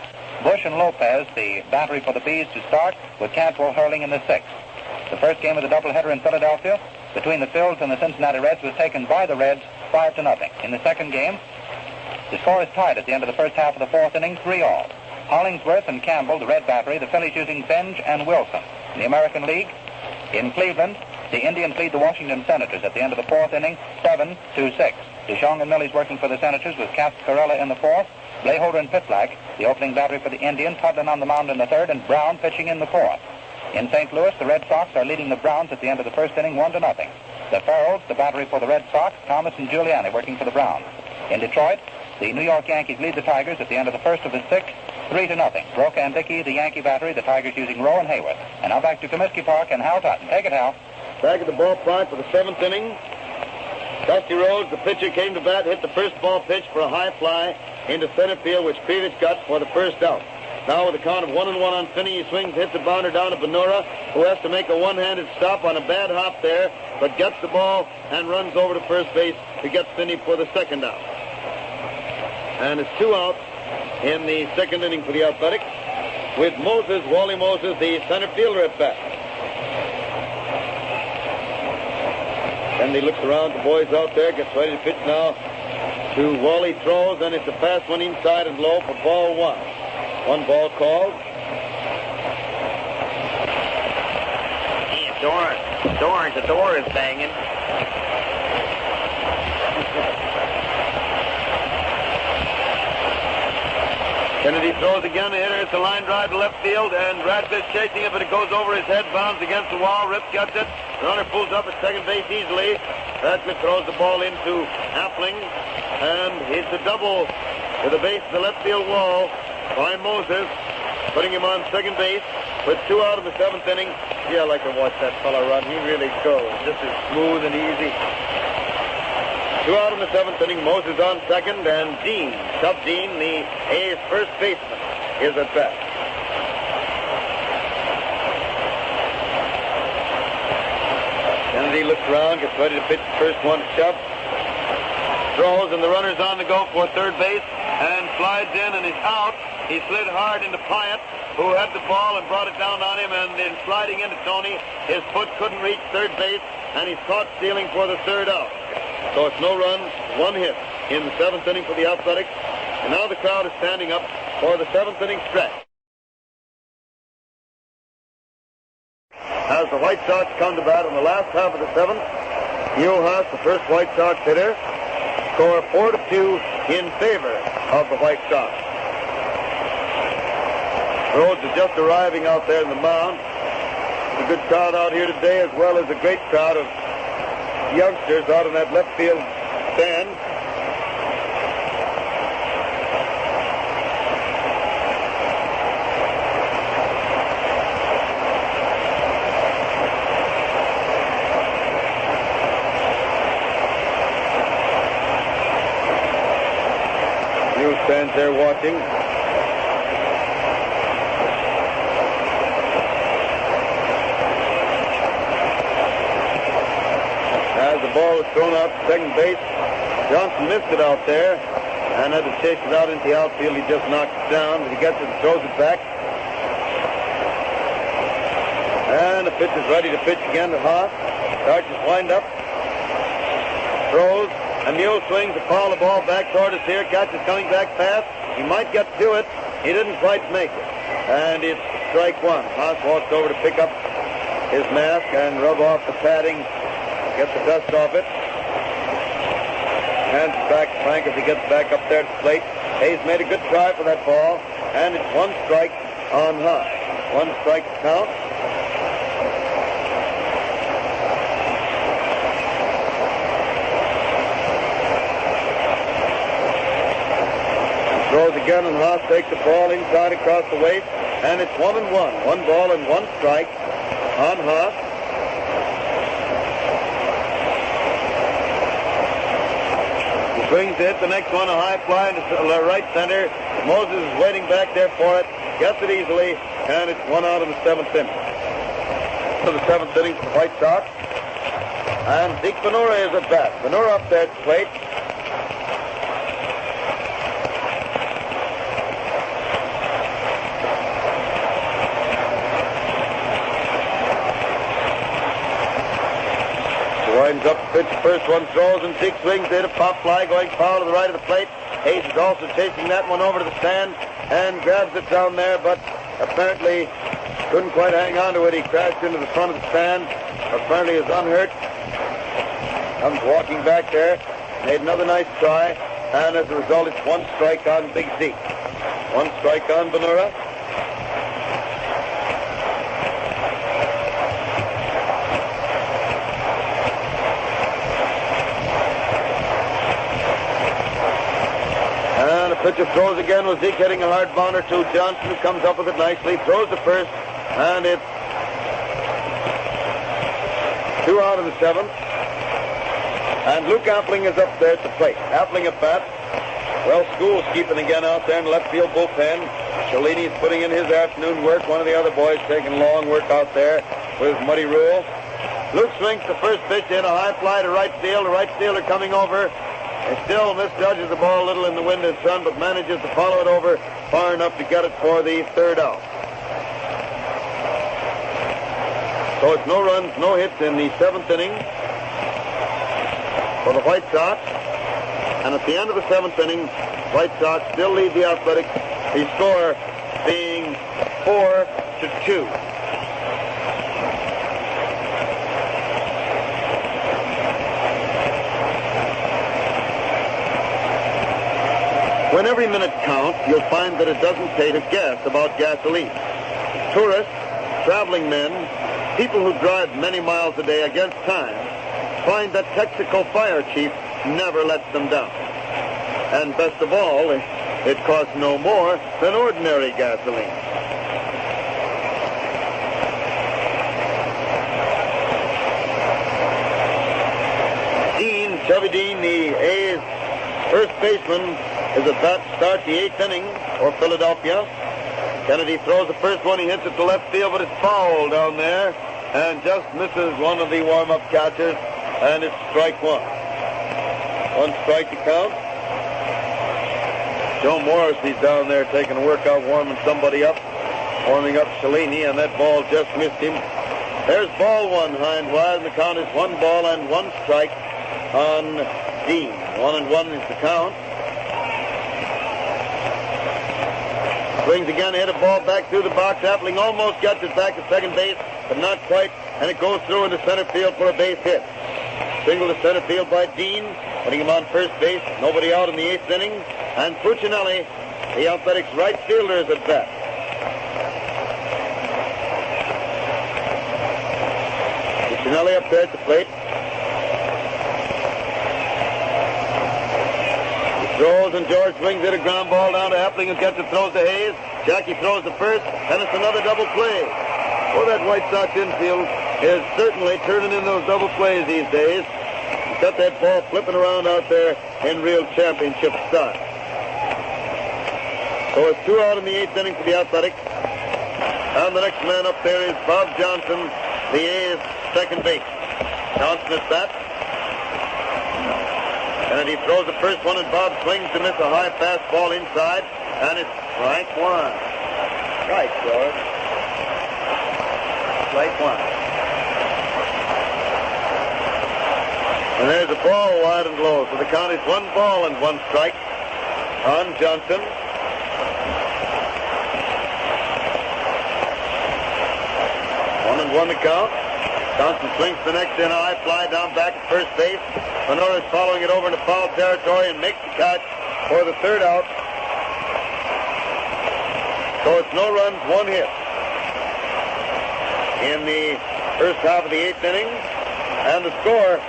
Bush and Lopez, the battery for the Bees, to start with Cantwell hurling in the 6th. The first game of the doubleheader in Philadelphia between the Phils and the Cincinnati Reds was taken by the Reds 5-0. In the second game, the score is tied at the end of the first half of the 4th inning, 3-all. Hollingsworth and Campbell, the Red battery, the Phillies using Finge and Wilson. In the American League, in Cleveland, the Indians lead the Washington Senators at the end of the 4th inning, 7-6. DeShong and Millies working for the Senators with Cascarella in the 4th. Bleholder and Pitlack, the opening battery for the Indians, Hudlin on the mound in the 3rd, and Brown pitching in the 4th. In St. Louis, the Red Sox are leading the Browns at the end of the first inning, 1-0. The Farrells, the battery for the Red Sox, Thomas and Giuliani working for the Browns. In Detroit, the New York Yankees lead the Tigers at the end of the first of the 6th, 3-0. Broca and Dickey, the Yankee battery, the Tigers using Rowe and Hayward. And now back to Comiskey Park and Hal Totten. Take it, Hal. Back at the ballpark for the 7th inning. Dusty Rhodes, the pitcher, came to bat, hit the first ball pitch for a high fly into center field, which Kreevich got for the first out. Now with a count of 1-1 on Finney, he swings, hits the bounder down to Benora, who has to make a one-handed stop on a bad hop there, but gets the ball and runs over to first base to get Finney for the second out. And it's 2 outs in the second inning for the Athletics, with Moses, Wally Moses, the center fielder at bat. And he looks around, the boys out there, gets ready to pitch now to Wally, throws, and it's a fast one inside and low for ball 1. 1 ball called. The door is banging. Kennedy throws again. The hitter, it's a line drive to left field, and Radcliffe chasing it, but it goes over his head, bounds against the wall. Rip gets it. The runner pulls up at second base easily. Radcliffe throws the ball into Appling, and it's a double to the base of the left field wall by Moses, putting him on second base with 2 out of the 7th inning. Gee, I like to watch that fellow run. He really goes. This is smooth and easy. 2 out in the 7th inning. Moses on second, and Dean, Tough Dean, the A's first baseman, is at bat. Kennedy looks around, gets ready to pitch the first one, shove. Throws, and the runner's on the go for third base, and slides in and is out. He slid hard into Pyatt, who had the ball and brought it down on him, and in sliding into Tony, his foot couldn't reach third base, and he's caught stealing for the 3rd out. So it's no runs, 1 hit in the 7th inning for the Athletics, and now the crowd is standing up for the 7th inning stretch. As the White Sox come to bat in the last half of the 7th, Newhouse, the first White Sox hitter, score 4-2 in favor of the White Sox. Rhodes is just arriving out there in the mound. There's a good crowd out here today, as well as a great crowd of youngsters out in that left field stand. Hughes stands there watching. As the ball was thrown out to second base, Johnson missed it out there and had to chase it out into the outfield. He just knocked it down, but he gets it and throws it back. And the pitch is ready to pitch again to Haas. Starts his windup. Throws. And Mule swings to foul the ball back toward us here. Catches coming back fast. He might get to it. He didn't quite make it. And it's strike 1. Haas walks over to pick up his mask and rub off the padding. Get the dust off it. Hands it back to Frank as he gets back up there to the plate. Hayes made a good try for that ball. And it's 1 strike on Haas. 1 strike to count. again, and Haas takes the ball inside across the waist, and it's 1-1. 1 ball and 1 strike on Haas. He swings it. The next one, a high fly into right center. Moses is waiting back there for it. Gets it easily, and it's 1 out in the 7th inning. To the 7th inning for the White Sox. And Zeke Ventura is at bat. Venura up there at the plate. Winds up the pitch. First one throws, and Zeke swings it. A pop fly going foul to the right of the plate. Hayes is also chasing that one over to the stand and grabs it down there, but apparently couldn't quite hang on to it. He crashed into the front of the stand. Apparently is unhurt. Comes walking back there. Made another nice try, and as a result, it's 1 strike on Big Zeke. 1 strike on Venura. And the pitcher throws again with Zeke hitting a hard bounder to Johnson, who comes up with it nicely, throws the first, and it's 2 out of the 7th. And Luke Appling is up there at the plate. Appling at bat. Well, School's keeping again out there in the left field bullpen. Cellini's putting in his afternoon work. One of the other boys taking long work out there with Muddy Rule. Luke swings the first pitch in, a high fly to right field. The right fielder coming over. And still misjudges the ball a little in the wind and sun, but manages to follow it over far enough to get it for the 3rd out. So it's no runs, no hits in the 7th inning for the White Sox. And at the end of the 7th inning, White Sox still lead the Athletics, the score being 4-2. When every minute counts, you'll find that it doesn't pay to guess about gasoline. Tourists, traveling men, people who drive many miles a day against time, find that Texaco Fire Chief never lets them down. And best of all, it costs no more than ordinary gasoline. Dean, Chubby Dean, the A's first baseman, is at bat to start the 8th inning for Philadelphia. Kennedy throws the first one. He hits it to left field, but it's foul down there and just misses one of the warm-up catchers, and it's strike 1. 1 strike to count. Joe Morrissey's down there taking a workout, warming somebody up, warming up Cellini, and that ball just missed him. There's ball 1 high and wide, and the count is 1 ball and 1 strike on Dean. 1-1 is the count. Swings again, hit a ball back through the box. Appling almost gets it back to second base, but not quite, and it goes through into center field for a base hit. Single to center field by Dean, putting him on first base. Nobody out in the 8th inning, and Puccinelli, the Athletics right fielder, is at bat. Puccinelli up there at the plate. Throws, and George swings it, a ground ball down to Appling, who gets it, throws to Hayes. Jackie throws the first, and it's another double play. Well, that White Sox infield is certainly turning in those double plays these days. He's got that ball flipping around out there in real championship style. So it's 2 out in the 8th inning for the Athletics. And the next man up there is Bob Johnson, the A's second base. Johnson at bat. And he throws the first one, and Bob swings to miss a high fastball inside, and it's strike 1. Right, George. Strike 1. And there's a ball wide and low, so the count is 1 ball and 1 strike on Johnson. One and one to count. Johnson swings the next in, a high fly down back at first base. Manora's following it over into foul territory and makes the catch for the 3rd out. So it's no runs, 1 hit in the first half of the 8th inning. And the score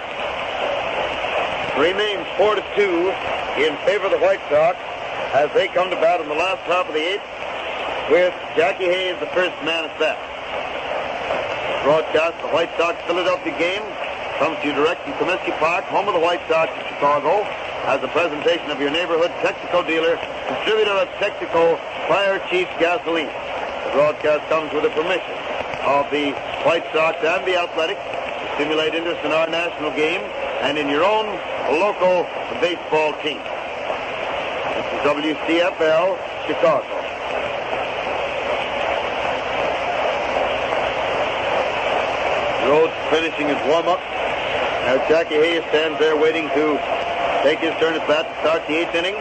remains 4-2 in favor of the White Sox as they come to bat in the last half of the eighth with Jackie Hayes, the first man at bat. Broadcast the White Sox-Philadelphia game comes to you direct from Comiskey Park, home of the White Sox in Chicago, as a presentation of your neighborhood Texaco dealer, distributor of Texaco Fire Chief Gasoline. The broadcast comes with the permission of the White Sox and the Athletics to stimulate interest in our national game and in your own local baseball team. This is WCFL, Chicago. Rhodes finishing his warm-up. Now Jackie Hayes stands there waiting to take his turn at bat to start the eighth inning.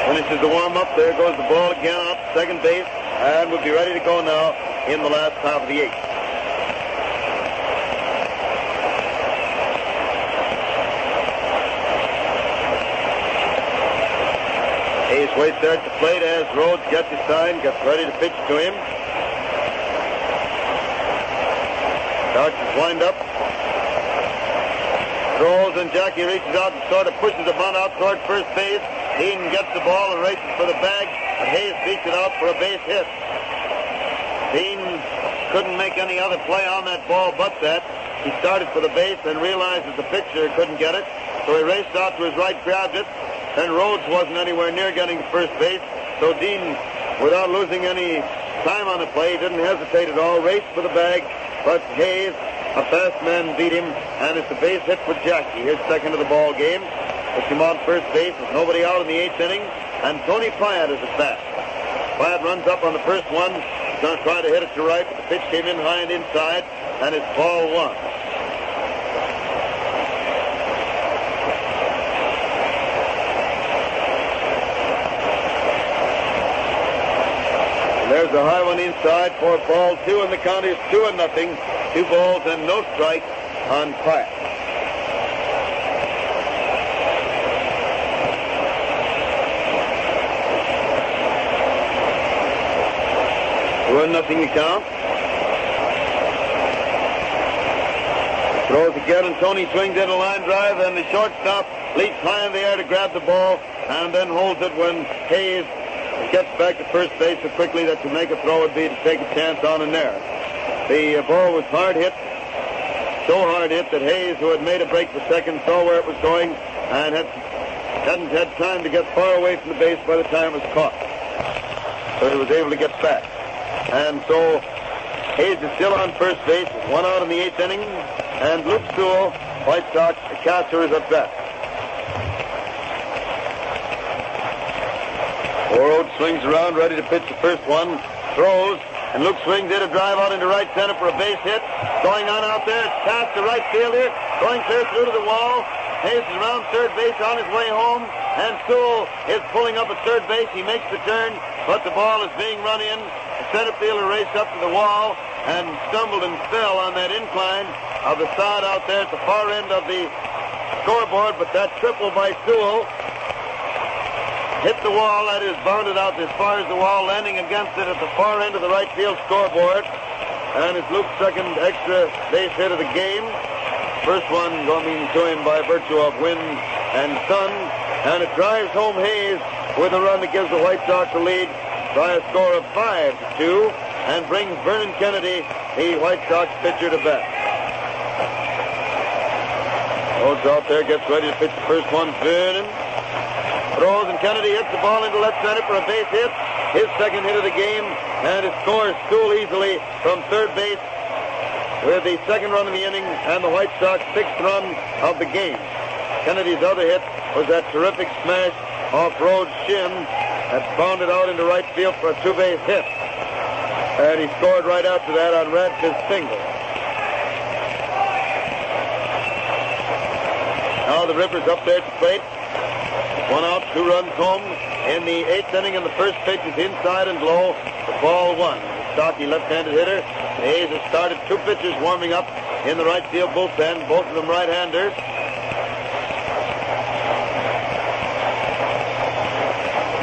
Finishes the warm-up. There goes the ball again out to second base, and we'll be ready to go now in the last half of the eighth. Hayes waits there at the plate as Rhodes gets his sign, gets ready to pitch to him. Starts his wind-up. Throws, and Jackie reaches out and sort of pushes the bunt out toward first base. Dean gets the ball and races for the bag, but Hayes beats it out for a base hit. Dean couldn't make any other play on that ball but that. He started for the base and realized that the pitcher couldn't get it, so he raced out to his right, grabbed it, and Rhodes wasn't anywhere near getting to first base, so Dean, without losing any time on the play, didn't hesitate at all, raced for the bag, but Hayes, a fast man, beat him, and it's a base hit for Jackie, his second of the ball game. Puts him on first base with nobody out in the eighth inning, and Tony Pyatt is at bat. Pyatt runs up on the first one. He's going to try to hit it to right, but the pitch came in high and inside, and it's ball one. There's a high one inside for ball two, and the count is 2-0. 2 balls and no strike on Pyatt. Nothing to count. Throws again, and Tony swings in a line drive, and the shortstop leaps high in the air to grab the ball, and then holds it when Hayes gets back to first base so quickly that to make a throw would be to take a chance on and there. The ball was hard hit, so hard hit that Hayes, who had made a break for second, saw where it was going and hadn't had time to get far away from the base by the time it was caught. So he was able to get back. And so Hayes is still on first base with 1 out in the eighth inning, and Luke Sewell, White Sox catcher, is at bat. Rhodes swings around, ready to pitch the first one, throws, and Luke swings in a drive out into right center for a base hit. Going on out there, it's past the right fielder, going clear through to the wall. Hayes is around third base on his way home, and Sewell is pulling up at third base. He makes the turn, but the ball is being run in. The center fielder raced up to the wall and stumbled and fell on that incline of the sod out there at the far end of the scoreboard, but that triple by Sewell hit the wall. That is, bounded out as far as the wall, landing against it at the far end of the right field scoreboard, and it's Luke's second extra base hit of the game. First one going to him by virtue of wind and sun, and it drives home Hayes with a run that gives the White Sox a lead by a score of 5-2, and brings Vernon Kennedy, the White Sox pitcher, to bat. Rhodes out there, gets ready to pitch the first one. Vernon throws, and Kennedy hits the ball into left center for a base hit, his second hit of the game, and it scores Sewell easily from third base with the second run of the inning and the White Sox sixth run of the game. Kennedy's other hit was that terrific smash off Rhodes' shin that bounded out into right field for a two-base hit. And he scored right after that on Radcliff's single. Now the Rippers up there at the plate. 1 out, 2 runs home in the eighth inning, and the first pitch is inside and low for ball one. The stocky left-handed hitter. The A's have started 2 pitchers warming up in the right field bullpen, both of them right-handers.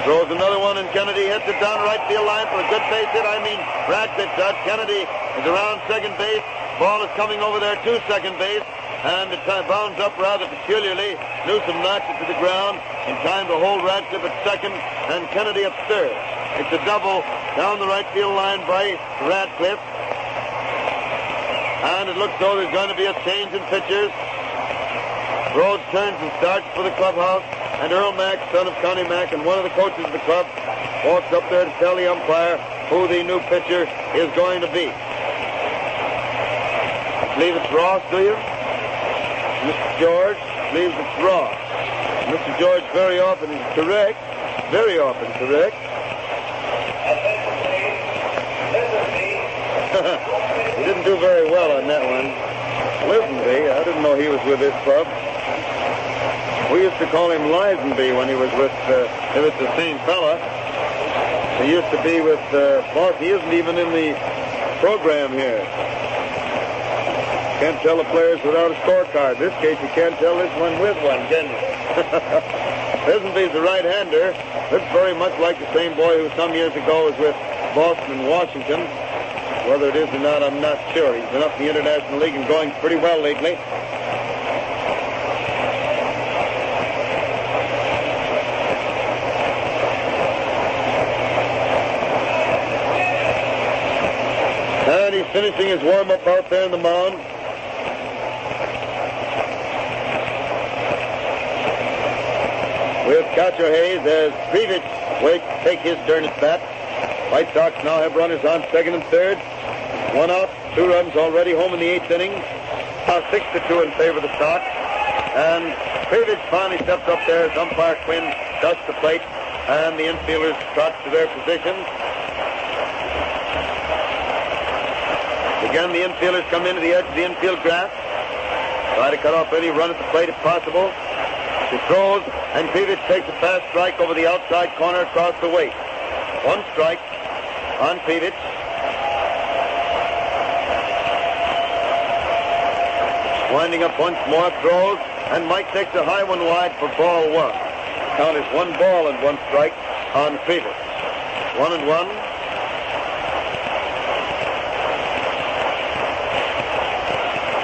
Throws another one, and Kennedy hits it down the right field line for a good base hit. Radcliffe does. Kennedy is around second base. Ball is coming over there to second base, and it bounds up rather peculiarly. Newsom knocks it to the ground in time to hold Radcliffe at second and Kennedy at third. It's a double down the right field line by Radcliffe. And it looks though there's going to be a change in pitchers. Rhodes turns and starts for the clubhouse, and Earl Mack, son of Connie Mack, and one of the coaches of the club, walks up there to tell the umpire who the new pitcher is going to be. I believe it's Ross, do you? Mr. George believes it's Ross. Mr. George very often is correct. Very often correct. He didn't do very well on that one. Lisenby, I didn't know he was with this club. We used to call him Lisenby when he was with, if it's the same fella. He used to be with Boss. He isn't even in the program here. Can't tell the players without a scorecard. In this case, you can't tell this one with one, can you? Lisenby's a right-hander. Looks very much like the same boy who some years ago was with Boston and Washington. Whether it is or not, I'm not sure. He's been up in the International League and going pretty well lately. And he's finishing his warm-up out there in the mound. With catcher Hayes as Kreevich waits to take his turn at bat. White Sox now have runners on second and third. One out, 2 runs already home in the 8th inning. Now 6-2 in favor of the Sox. And Kreevich finally steps up there as umpire Quinn dusts the plate, and the infielders trot to their positions. Again, the infielders come into the edge of the infield grass. Try to cut off any run at the plate if possible. She throws, and Kreevich takes a fast strike over the outside corner across the waist. 1 strike on Kreevich. Winding up once more, throws, and Mike takes a high one wide for ball 1. Count is 1 ball and 1 strike on Kreevich. 1-1.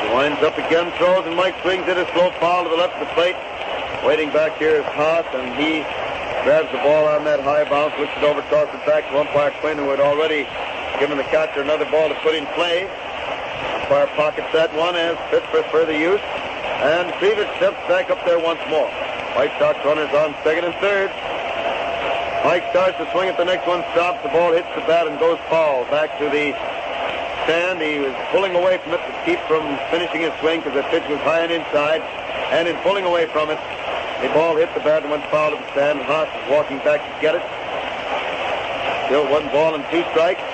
He winds up again, throws, and Mike swings it a slow foul to the left of the plate. Waiting back here is Haas, and he grabs the ball on that high bounce, looks it over, tosses it back to umpire Quinn, who had already given the catcher another ball to put in play. Umpire pockets that one as fit for further use, and Kreevich steps back up there once more. White Sox runners on second and third. Mike starts to swing at the next one, stops, the ball hits the bat and goes foul back to the stand. He was pulling away from it to keep from finishing his swing because the pitch was high and inside, and in pulling away from it, the ball hit the bat and went foul to the stand. Haas is walking back to get it. Still 1 ball and 2 strikes.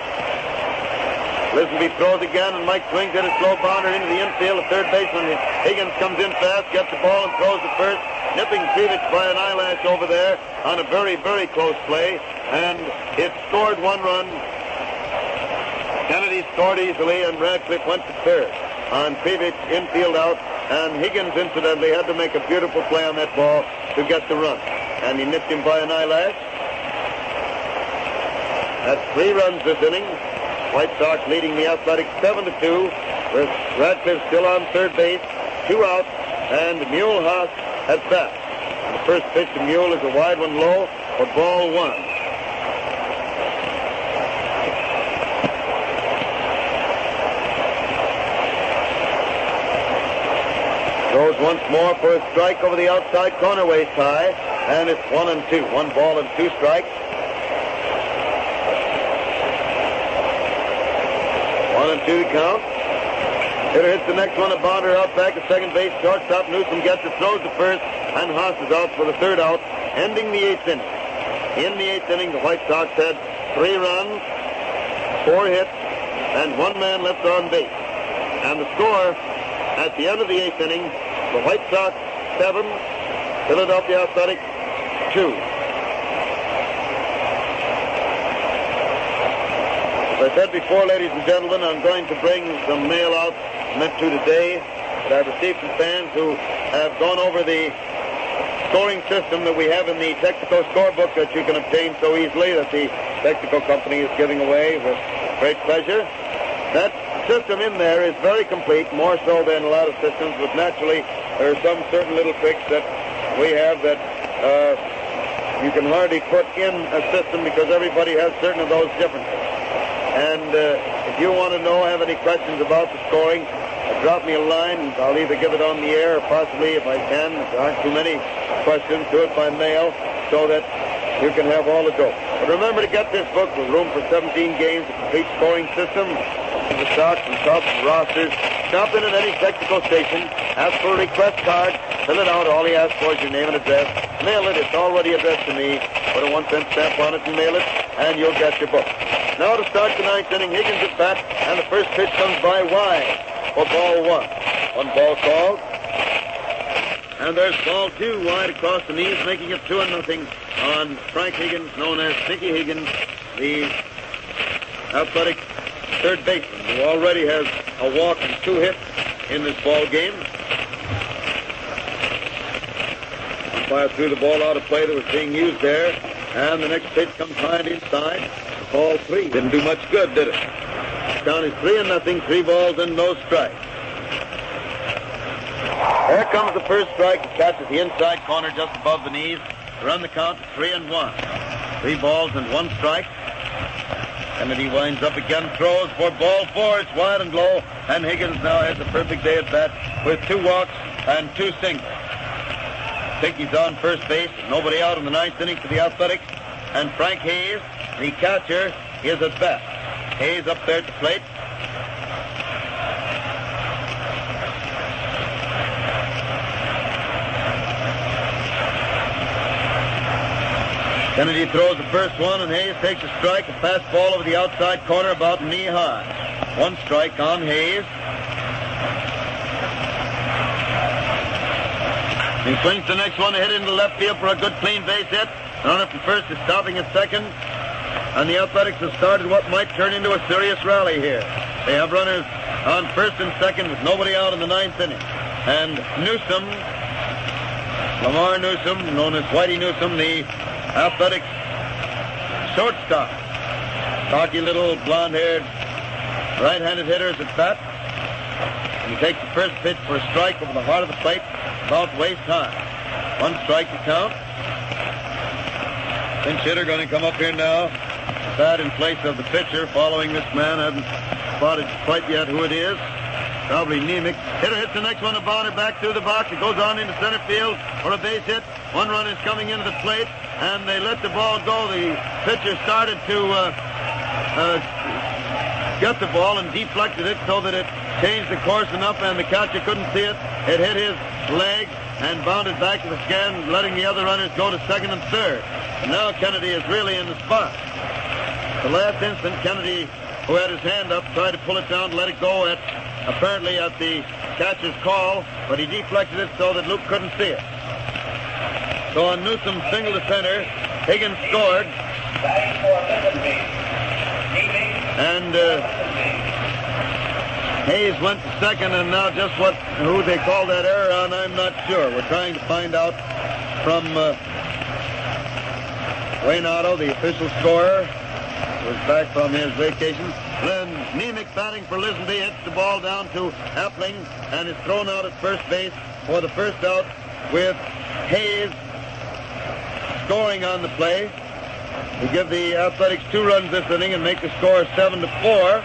Lisenby throws again, and Mike swings at a slow bounder into the infield. The third baseman, Higgins, comes in fast, gets the ball and throws to first, nipping Kreevich by an eyelash over there on a very, very close play. And it scored 1 run. Kennedy scored easily, and Radcliffe went to third on Kreevich infield out. And Higgins, incidentally, had to make a beautiful play on that ball to get the run. And he nipped him by an eyelash. That's 3 runs this inning. White Sox leading the Athletics 7-2, with Radcliffe still on third base, 2 outs, and Mule Haas at bat. And the first pitch to Mule is a wide one low for ball 1. Throws once more for a strike over the outside corner waist high, and it's 1-2. 1 ball and 2 strikes. 1-2 to count. Hitter hits the next one, a bounder out back to second base. Shortstop Newsom gets it, throws to first, and Haas is out for the 3rd out, ending the 8th inning. In the 8th inning, the White Sox had 3 runs, 4 hits, and 1 man left on base. And the score at the end of the 8th inning, the White Sox 7, Philadelphia Athletics 2. As I said before, ladies and gentlemen, I'm going to bring some mail out meant to today that I've received from fans who have gone over the scoring system that we have in the Texaco scorebook that you can obtain so easily, that the Texaco company is giving away with great pleasure. That system in there is very complete, more so than a lot of systems, but naturally there are some certain little tricks that we have that you can hardly put in a system because everybody has certain of those differences. And if you want to know, have any questions about the scoring, drop me a line. I'll either give it on the air or possibly, if I can, if there aren't too many questions, do it by mail so that you can have all the dope. But remember to get this book with room for 17 games, a complete scoring system, the stocks and tops and rosters. Stop in at any technical station, ask for a request card, fill it out. All he asks for is your name and address. Mail it. It's already addressed to me. Put a 1-cent stamp on it and mail it, and you'll get your book. Now to start the ninth inning, Higgins at bat, and the first pitch comes by wide for ball one. One ball called. And there's ball two wide across the knees, making it 2-0 on Frank Higgins, known as Nicky Higgins, the athletic third baseman, who already has a walk and 2 hits in this ball game. Umpire threw the ball out of play that was being used there, and the next pitch comes high and inside. Ball 3. Didn't do much good, did it? Count is 3-0, 3 balls and no strikes. There comes the first strike. It catches the inside corner just above the knees. Run the count to 3-1. 3 balls and 1 strike. Kennedy winds up again, throws for ball 4. It's wide and low, and Higgins now has a perfect day at bat with 2 walks and 2 singles. I think he's on first base. Nobody out in the ninth inning for the Athletics. And Frank Hayes, the catcher, is at bat. Hayes up there at the plate. Kennedy throws the first one, and Hayes takes a strike. A fastball over the outside corner about knee high. 1 strike on Hayes. He swings the next one to hit into left field for a good clean base hit. Runner from first is stopping at second. And the Athletics have started what might turn into a serious rally here. They have runners on first and second with nobody out in the ninth inning. And Newsom, Lamar Newsom, known as Whitey Newsom, the Athletics shortstop. Stocky little blonde-haired right-handed hitter is at bat. And he takes the first pitch for a strike over the heart of the plate, about waist high. 1 strike to count. Pinch hitter going to come up here now. Bat in place of the pitcher, following this man. Hasn't spotted quite yet who it is. Probably Nemec. Hitter hits the next one, a bounder back through the box. It goes on into center field for a base hit. 1 run is coming into the plate, and they let the ball go. The pitcher started to get the ball and deflected it so that it changed the course enough, and the catcher couldn't see it. It hit his leg and bounded back to the stand, letting the other runners go to second and third. And now Kennedy is really in the spot. The last instant, Kennedy, who had his hand up, tried to pull it down to let it go apparently at the catcher's call, but he deflected it so that Luke couldn't see it. So on Newsom's single to center, Higgins scored. And Hayes went to second, and now just who they called that error on, I'm not sure. We're trying to find out from Wayne Otto, the official scorer, was back from his vacation. Then Nemec batting for Lisenby hits the ball down to Appling and is thrown out at first base for the first out, with Hayes scoring on the play to give the Athletics 2 runs this inning and make the score 7-4.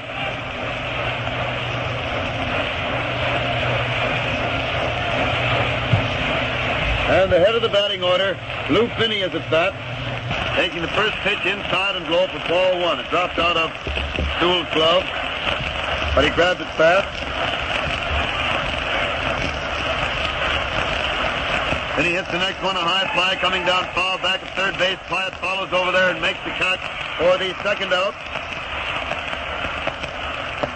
And the head of the batting order, Lou Finney, is at bat, taking the first pitch inside and low for ball 1. It dropped out of Sewell's glove, but he grabbed it fast. Then he hits the next one, a high fly coming down foul back at third base. Pyatt follows over there and makes the catch for the second out.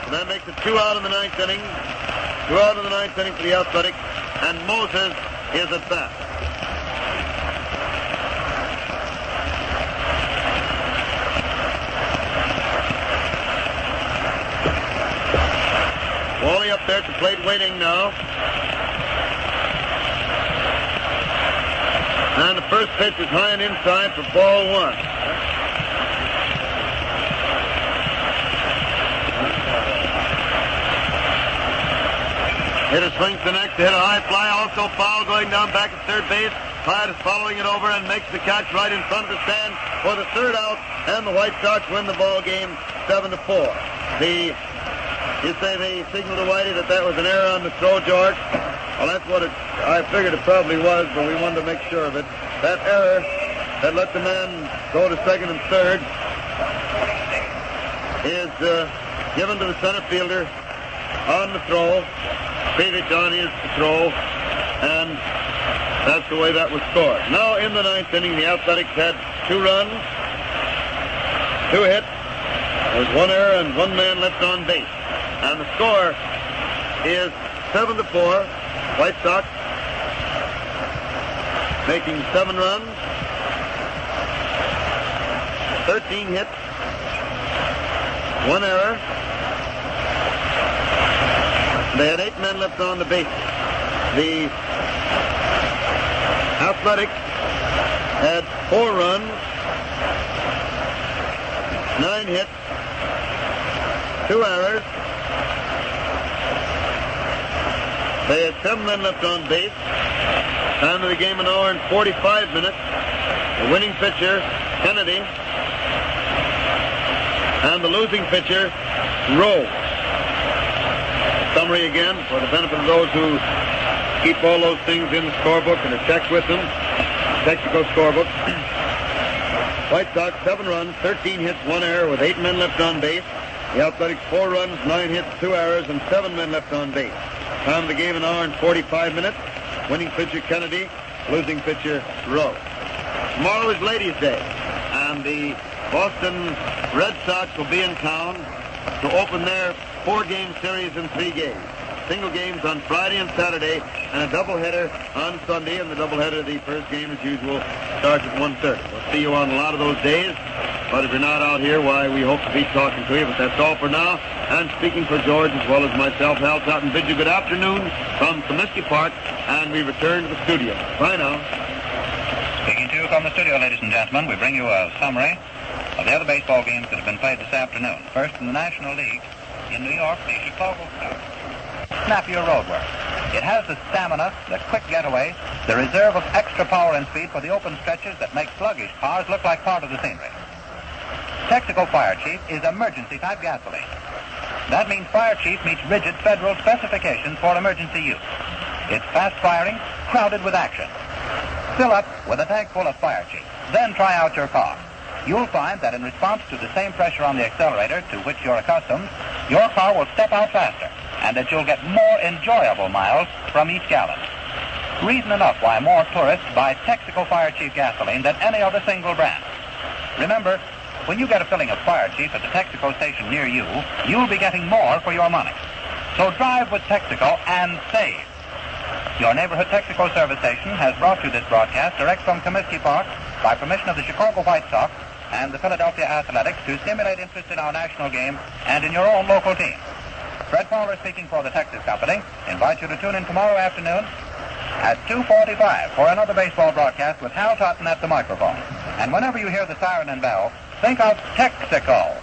And that makes it 2 out in the ninth inning. 2 out in the ninth inning for the Athletics, and Moses is at bat. Wally up there at the plate waiting now. And the first pitch is high and inside for ball 1. Hit a swing to the next, hit a high fly, also foul going down back at third base. Hyatt is following it over and makes the catch right in front of the stand for the third out, and the White Sox win the ball game 7-4. You say they signaled to Whitey that was an error on the throw, George? Well, that's what I figured it probably was, but we wanted to make sure of it. That error that let the man go to second and third is given to the center fielder on the throw. Kreevich on his throw, and that's the way that was scored. Now in the ninth inning, the Athletics had 2 runs, 2 hits. There's 1 error and 1 man left on base. And the score is 7-4. White Sox making 7 runs, 13 hits, 1 error. They had 8 men left on the base. The Athletics had 4 runs, 9 hits, 2 errors. They had 7 men left on base. Time of the game, 1 hour and 45 minutes. The winning pitcher, Kennedy, and the losing pitcher, Rhodes. Summary again for the benefit of those who keep all those things in the scorebook and are checked with them. Technical scorebook. White Sox 7 runs, 13 hits, 1 error with 8 men left on base. The Athletics 4 runs, 9 hits, 2 errors, and 7 men left on base. Time of the game, 1 hour and 45 minutes. Winning pitcher Kennedy, losing pitcher Rhodes. Tomorrow is Ladies' Day, and the Boston Red Sox will be in town to open their 4-game series in 3 games. Single games on Friday and Saturday, and a doubleheader on Sunday, and the doubleheader, the first game as usual, starts at 1:30. We'll see you on a lot of those days, but if you're not out here, why, we hope to be talking to you. But that's all for now, and speaking for George as well as myself, Hal Totten bids you good afternoon from Comiskey Park, and we return to the studio. Bye now. Speaking to you from the studio, ladies and gentlemen, we bring you a summary of the other baseball games that have been played this afternoon. First in the National League, in New York, the Chicago White Sox. Snappier roadwork. It has the stamina, the quick getaway, the reserve of extra power and speed for the open stretches that make sluggish cars look like part of the scenery. Texaco Fire Chief is emergency-type gasoline. That means Fire Chief meets rigid federal specifications for emergency use. It's fast-firing, crowded with action. Fill up with a tank full of Fire Chief. Then try out your car. You'll find that in response to the same pressure on the accelerator to which you're accustomed, your car will step out faster, and that you'll get more enjoyable miles from each gallon. Reason enough why more tourists buy Texaco Fire Chief gasoline than any other single brand. Remember, when you get a filling of Fire Chief at the Texaco station near you, you'll be getting more for your money. So drive with Texaco and save. Your neighborhood Texaco service station has brought you this broadcast direct from Comiskey Park by permission of the Chicago White Sox and the Philadelphia Athletics to stimulate interest in our national game and in your own local team. Fred Fowler, speaking for the Texas Company, invites you to tune in tomorrow afternoon at 2:45 for another baseball broadcast with Hal Totten at the microphone. And whenever you hear the siren and bell, think of Texaco.